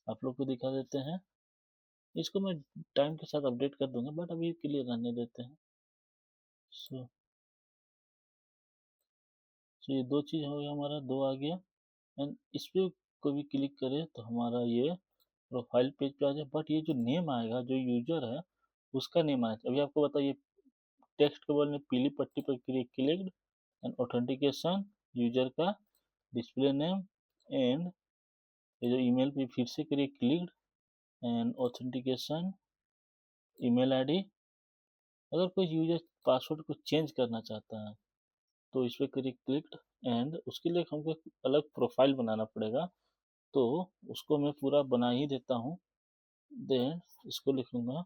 आप लोग को दिखा देते हैं। इसको मैं टाइम के साथ अपडेट कर दूंगा, बट अभी के लिए रहने देते हैं। सो ये दो चीज हो गया, हमारा दो आ गया। एंड इस पे कोई भी क्लिक करे तो हमारा ये प्रोफाइल पेज पे आ जाए, बट ये जो नेम आएगा जो यूजर है उसका नेम आएगा। अभी आपको बताइए टेक्स्ट के बॉल में पीली पट्टी पर क्लिक्ड एंड ऑथेंटिकेशन यूजर का डिस्प्ले नेम, एंड ये जो ईमेल पे फिर से करिए clicked and authentication email ID अगर कोई यूजर पासवर्ड को चेंज करना चाहता है तो इस पर करिए क्लिक, एंड उसके लिए हमको एक अलग प्रोफाइल बनाना पड़ेगा, तो उसको मैं पूरा बना ही देता हूँ। देन इसको लिखूंगा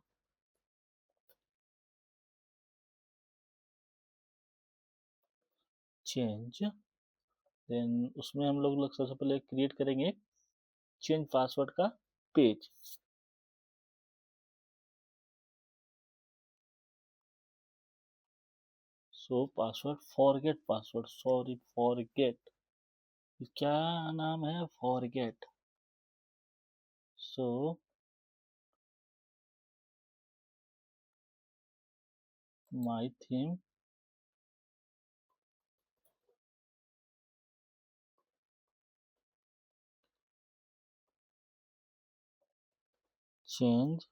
चेंज। देन उसमें हम लोग सबसे पहले क्रिएट करेंगे चेंज पासवर्ड का पेज। सो password forget password, sorry forget, क्या नाम है, forget. So my theme change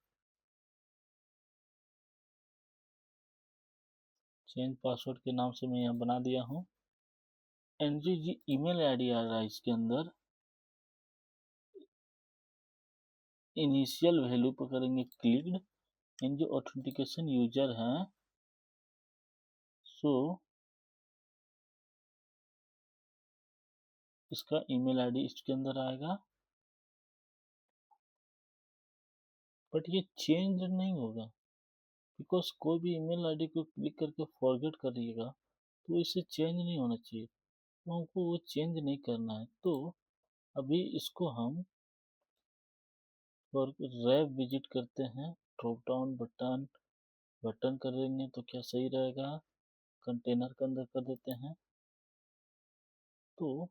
password के नाम से मैं यहाँ बना दिया हूँ। एंट्री जी ईमेल आईडी आ रहा है इसके अंदर, इनिशियल वैल्यू पर करेंगे क्लिक, इन जो ऑथेंटिकेशन यूजर हैं, सो इसका ईमेल आईडी इसके अंदर आएगा, बट ये चेंज नहीं होगा बिकॉज कोई भी ईमेल आईडी को क्लिक करके फॉरगेट करिएगा तो इसे चेंज नहीं होना चाहिए, तो हमको वो चेंज नहीं करना है। तो अभी इसको हम और रैप विजिट करते हैं, ड्रॉप डाउन बटन करेंगे तो क्या सही रहेगा, कंटेनर के अंदर कर देते हैं। तो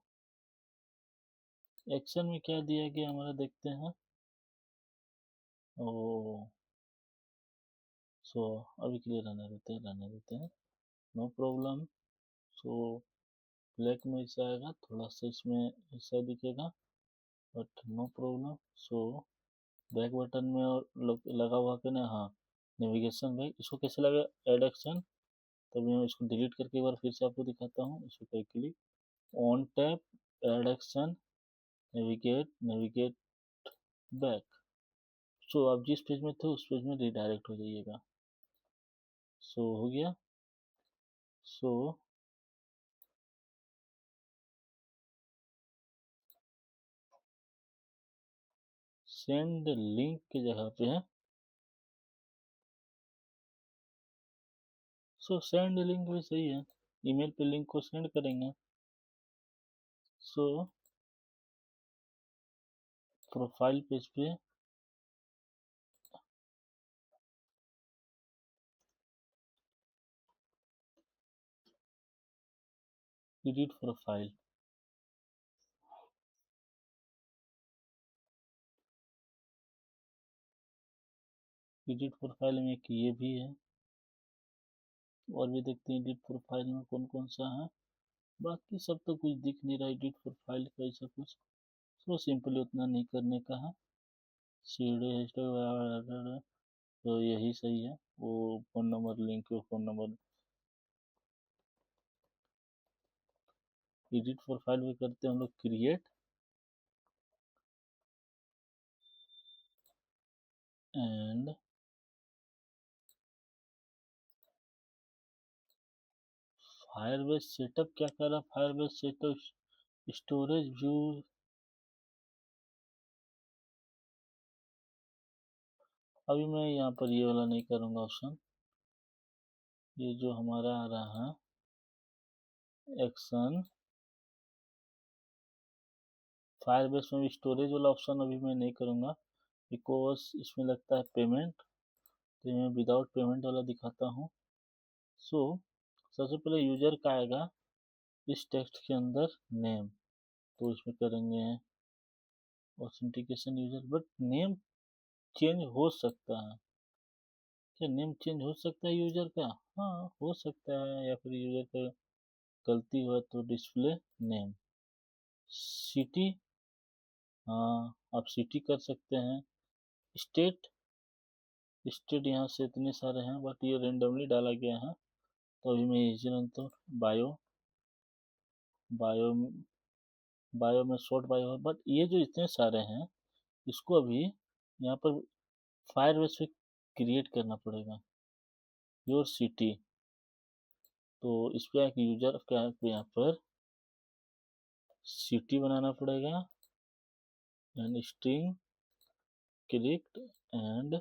एक्शन में क्या दिया गया हमारा देखते हैं। ओ सो अभी के लिए रहने देते हैं, नो प्रॉब्लम। सो ब्लैक में ऐसा आएगा, थोड़ा सा इसमें ऐसा दिखेगा, but no problem. So back button में और लगा हुआ कि ना, हाँ नेविगेशन बैक, इसको कैसे लगा एड एक्शन, तभी मैं इसको डिलीट करके एक बार फिर से आपको दिखाता हूँ। इसको कर click on tap add action navigate back. So आप जिस पेज में थे उस पेज में रिडायरेक्ट हो जाइएगा। सो हो गया। सो सेंड लिंक की जगह पे है, सो सेंड लिंक भी सही है, ईमेल पे लिंक को सेंड करेंगे। सो प्रोफाइल पेज पे एडिट प्रोफाइल, एडिट प्रोफाइल में एक ये भी है, और भी देखते हैं एडिट प्रोफाइल में कौन कौन सा है। बाकी सब तो कुछ दिख नहीं रहा एडिट प्रोफाइल का ऐसा कुछ, सो सिंपली उतना नहीं करने का है। सीधे हैशटैग तो यही सही है, वो phone number link, phone number edit profile भी करते हैं हम लोग क्रिएट, एंड फायरबेस सेटअप क्या कर रहा है, फायरबेस सेटअप स्टोरेज व्यू, अभी मैं यहाँ पर ये वाला नहीं करूँगा ऑप्शन, ये जो हमारा आ रहा है एक्शन फायरबेस में भी स्टोरेज वाला ऑप्शन अभी मैं नहीं करूँगा, बिकॉज इसमें लगता है पेमेंट, तो मैं विदाउट पेमेंट वाला दिखाता हूँ। सो सबसे पहले यूजर का आएगा इस टेक्स्ट के अंदर नेम, तो इसमें करेंगे authentication user, but name change हो सकता है, क्या नेम चेंज हो सकता है यूजर का, हाँ हो सकता है, या फिर यूजर का गलती हुआ तो डिस्प्ले नेम सिटी, हाँ आप सिटी कर सकते हैं। स्टेट, स्टेट यहाँ से इतने सारे हैं बट ये रेंडमली डाला गया है, तो अभी मैं इजी तो बायो, बायो बायो में शॉर्ट बायो है, बट ये जो इतने सारे हैं इसको अभी यहाँ पर फायरबेस पे क्रिएट करना पड़ेगा। Your city. तो इस पे एक यूजर क्या यहाँ पर सिटी बनाना पड़ेगा and string correct and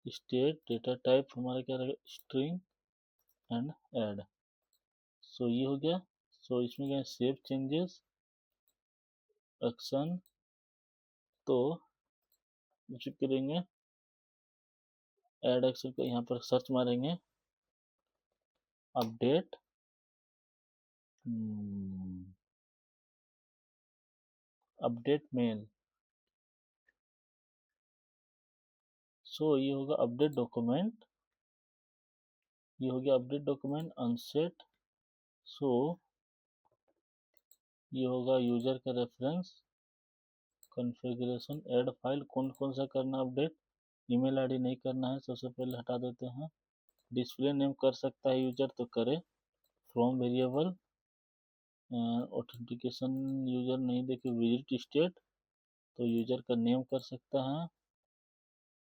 state data type हमारा क्या रहेगा स्ट्रिंग एंड ऐड। सो ये हो गया। सो इसमें क्या सेव चेंजेस एक्शन। तो चेक करेंगे ऐड एक्शन को यहाँ पर सर्च मारेंगे अपडेट अपडेट मेल। सो ये होगा अपडेट डॉक्यूमेंट, ये हो गया अपडेट डॉक्यूमेंट अनसेट। सो ये होगा यूजर का रेफरेंस कॉन्फ़िगरेशन ऐड फाइल। कौन कौन सा करना अपडेट, ईमेल आईडी नहीं करना है, सबसे पहले हटा देते हैं। डिस्प्ले नेम कर सकता है यूजर तो करे। फ्रॉम वेरिएबल ऑथेंटिकेशन यूजर नहीं देखे विजिट स्टेट तो यूजर का नेम कर सकता है।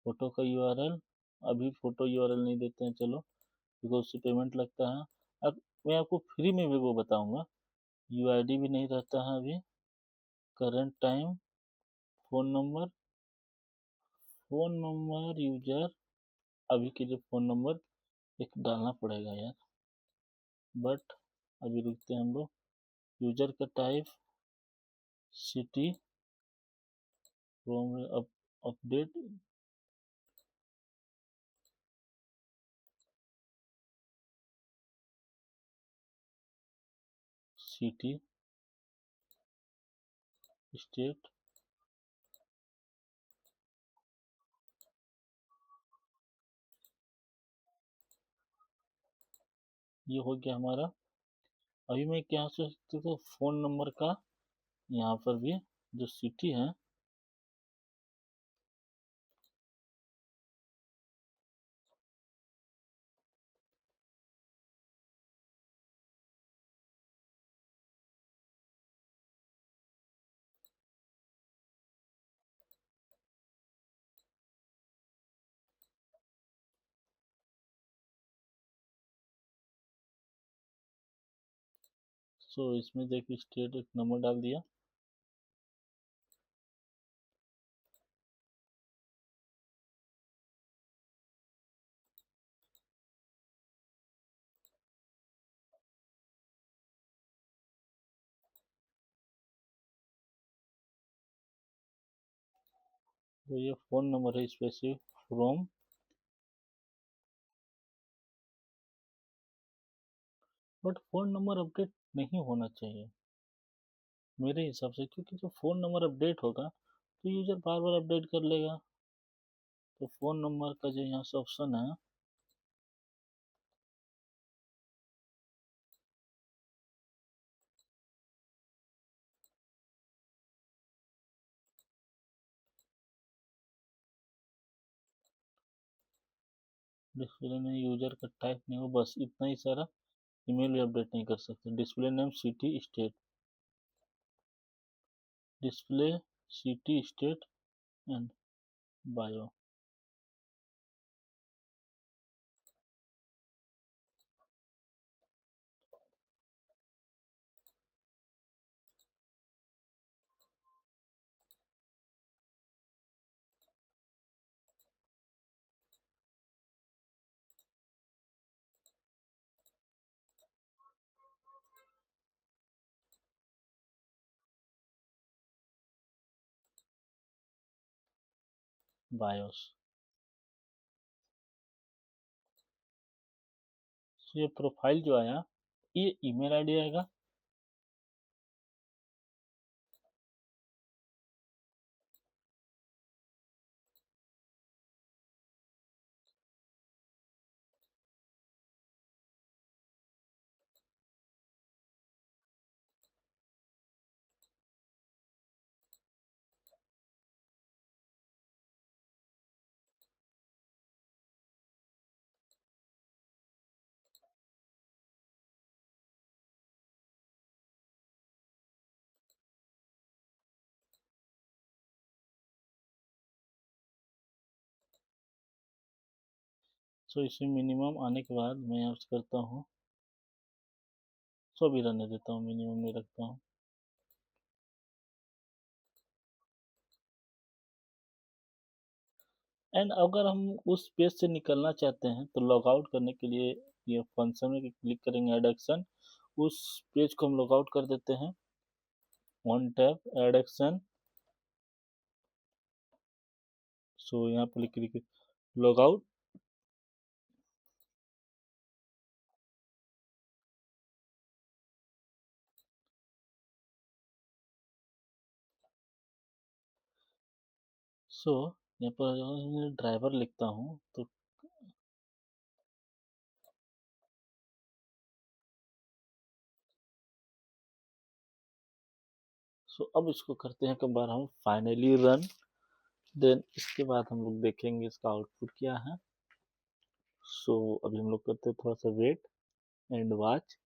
फोटो का यूआरएल, अभी फोटो यूआरएल नहीं देते हैं चलो क्योंकि उससे पेमेंट लगता है। अब मैं आपको फ्री में भी वो बताऊंगा। यूआईडी भी नहीं रहता है अभी। Current time, phone number user अभी के लिए फोन नंबर एक डालना पड़ेगा यार, बट अभी रुकते हैं हम लोग। यूजर का type city from update city state. ये हो गया हमारा। अभी मैं क्या सोच सकते थे फोन नंबर का यहाँ पर भी जो सिटी है सो इसमें देखिए स्टेट एक नंबर डाल दिया। तो ये फोन नंबर है specific from, but phone number update नहीं होना चाहिए मेरे हिसाब से, क्योंकि जो फोन नंबर अपडेट होगा तो यूजर बार बार अपडेट कर लेगा। तो फोन नंबर का जो यहाँ से ऑप्शन है डिस्प्ले में यूजर का टाइप नहीं हो, बस इतना ही सारा। ईमेल भी अपडेट नहीं कर सकते। Display name city state, display city state and bio. BIOS. तो ये प्रोफाइल जो आया ये ईमेल आईडी आएगा। सो इसमें मिनिमम आने के बाद मैं यहाँ से करता हूँ 100 भी रहने देता हूँ, मिनिमम नहीं रखता हूँ। एंड अगर हम उस पेज से निकलना चाहते हैं तो लॉग आउट करने के लिए ये फंक्शन में क्लिक करेंगे ऐड एक्शन, उस पेज को हम लॉग आउट कर देते हैं। ऑन टैब ऐड एक्शन, सो यहाँ पर क्लिक लॉग आउट। सो यहाँ पर ड्राइवर लिखता हूँ तो अब इसको करते हैं एक बार हम फाइनली रन। देन इसके बाद हम लोग देखेंगे इसका आउटपुट क्या है। अभी हम लोग करते हैं थोड़ा सा वेट एंड वॉच।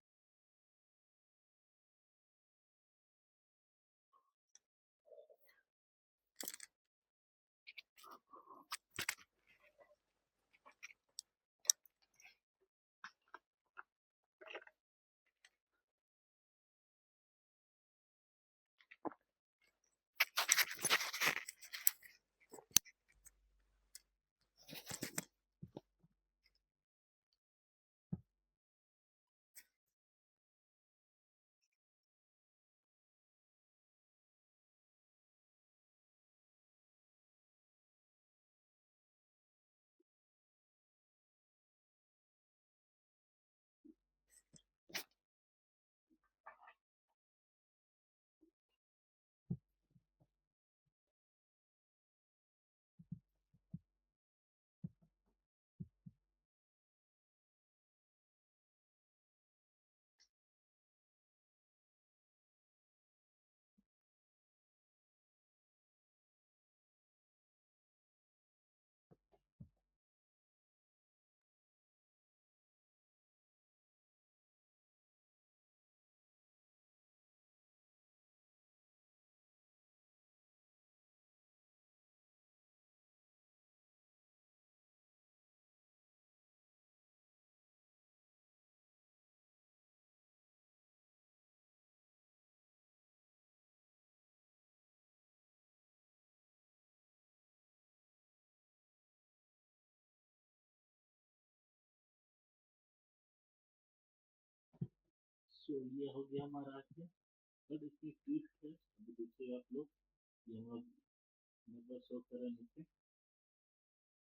ये हो गया हमारा आज का। बट इसमें ट्विस्ट है, अभी देखिए आप लोग, ये हम लोग नंबर शो करेंगे।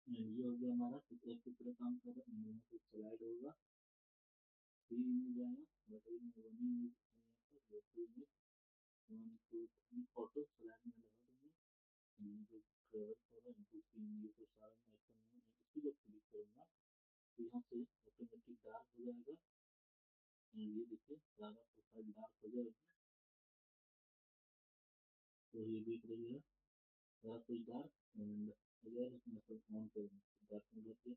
ये हो गया हमारा, तो कैसे पूरा काम कर रहा है, यहाँ पे स्लाइड होगा, थ्री इमेज आएगा, बटन में वन इमेज, दो image, one two three photo slide में लगा देंगे। जो ट्रेवल होगा इनको तीन, ये तो सारा मैं आइकन में इसको जब क्लिक करूंगा तो यहाँ से ऑटोमेटिक डार्क हो जाएगा। ये देखिए सारा प्रोफाइल डार्क हो जाएगा, तो ये दिख रही है सारा कुछ डार्क। एंड अगर इसमें सब ऑन करेंगे डार्क हो जाती है।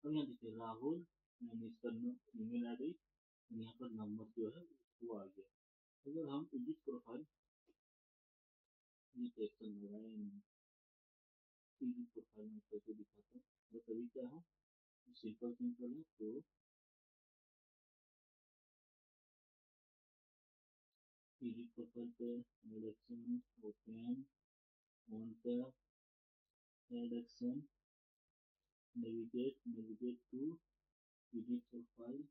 अब यहाँ देखिए राहुल एंड इसका ईमेल आई डी, यहाँ पर नंबर जो है वो आ गया। अगर हम एडिट प्रोफाइल, ये टेक्स्ट लगाए एडिट प्रोफाइल में करके दिखाते हैं, वो तभी क्या है सिंपल है। तो एडिट प्रोफाइल पे add action open on tap add action navigate to edit profile.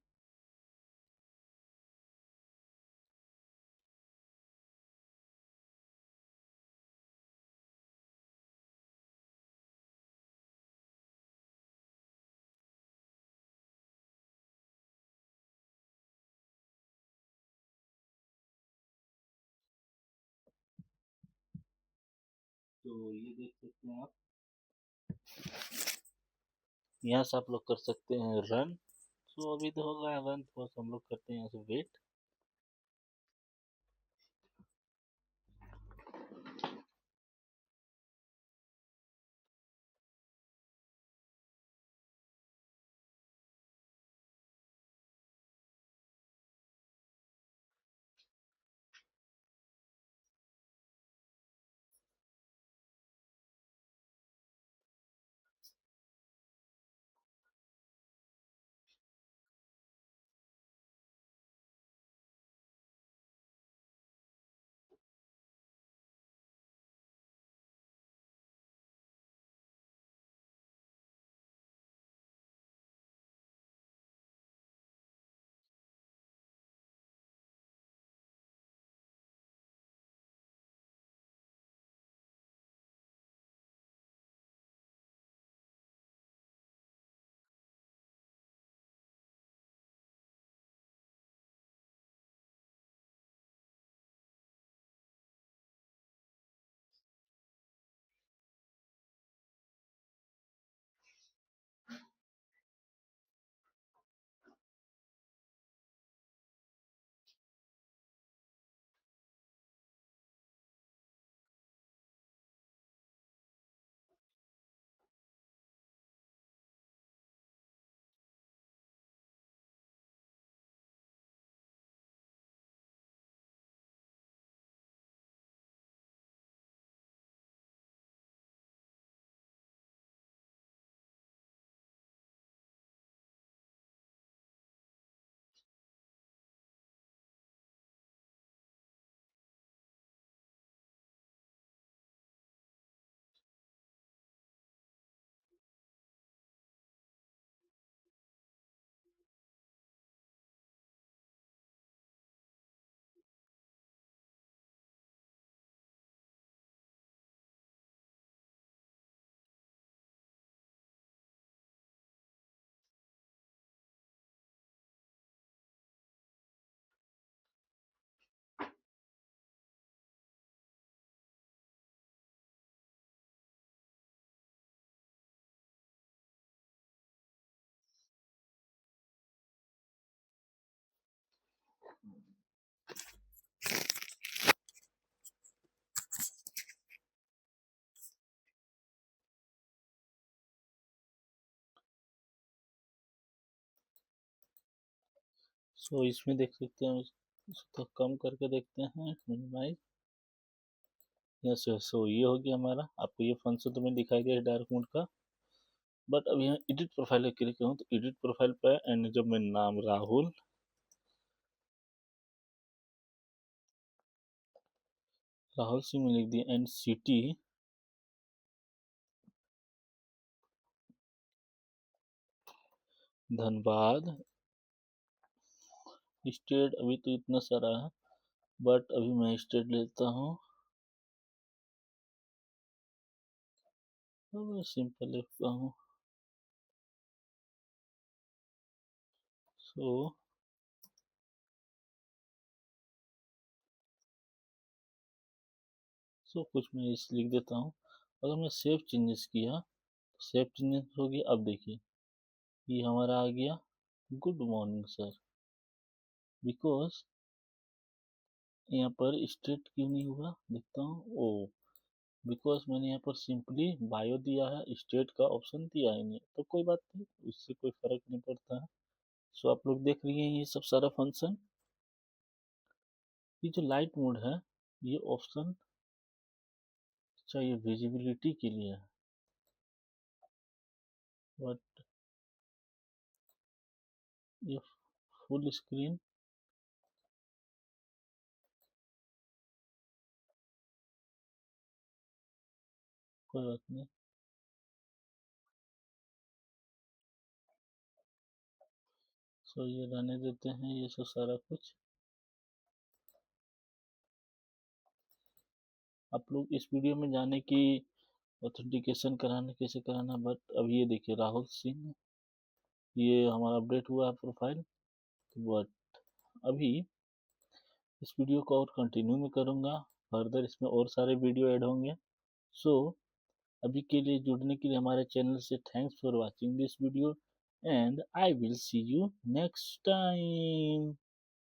तो ये देख सकते हैं आप, यहाँ से आप लोग कर सकते हैं रन। अभी तो होगा रन, तो हम लोग करते हैं यहाँ से वेट। सो इसमें देख सकते हैं, इसको कम करके देखते हैं, मिनिमाइज। यस यस, सो ये हो गया हमारा। आपको ये फंक्शन तो मैं दिखाई दिया डार्क मोड का। बट अब यहाँ एडिट प्रोफाइल क्लिक करूँ तो एडिट प्रोफाइल पे, एंड जब मैं नाम राहुल सिंह में लिख दिया, एंड सिटी धनबाद, स्टेट अभी तो इतना सारा है, बट अभी मैं स्टेट लेता हूँ, सिंपल लिखता हूँ। सो कुछ मैं इस लिख देता हूँ। अगर मैं सेव चेंजेस किया, सेव चेंजेस हो गया। अब देखिए ये हमारा आ गया, गुड मॉर्निंग सर। बिकॉज यहाँ पर स्टेट क्यों नहीं हुआ, देखता हूँ। ओ, बिकॉज मैंने यहाँ पर सिंपली बायो दिया है, स्टेट का ऑप्शन दिया ही नहीं। तो कोई बात नहीं, उससे कोई फर्क नहीं पड़ता है। सो आप लोग देख रही हैं ये सब सारा फंक्शन। ये जो लाइट मोड है, ये ऑप्शन चाहिए विजिबिलिटी के लिए है, बट ये फुल स्क्रीन कोई बात नहीं। सो ये रहने देते हैं, ये सब सारा कुछ आप लोग इस वीडियो में जाने की ऑथेंटिकेशन कराना कैसे कराना। बट अब ये देखिए राहुल सिंह, ये हमारा अपडेट हुआ है प्रोफाइल। बट अभी इस वीडियो को और कंटिन्यू में करूँगा, फर्दर इसमें और सारे वीडियो ऐड होंगे। सो अभी के लिए जुड़ने के लिए हमारे चैनल से thanks for watching this video, and I will see you next time.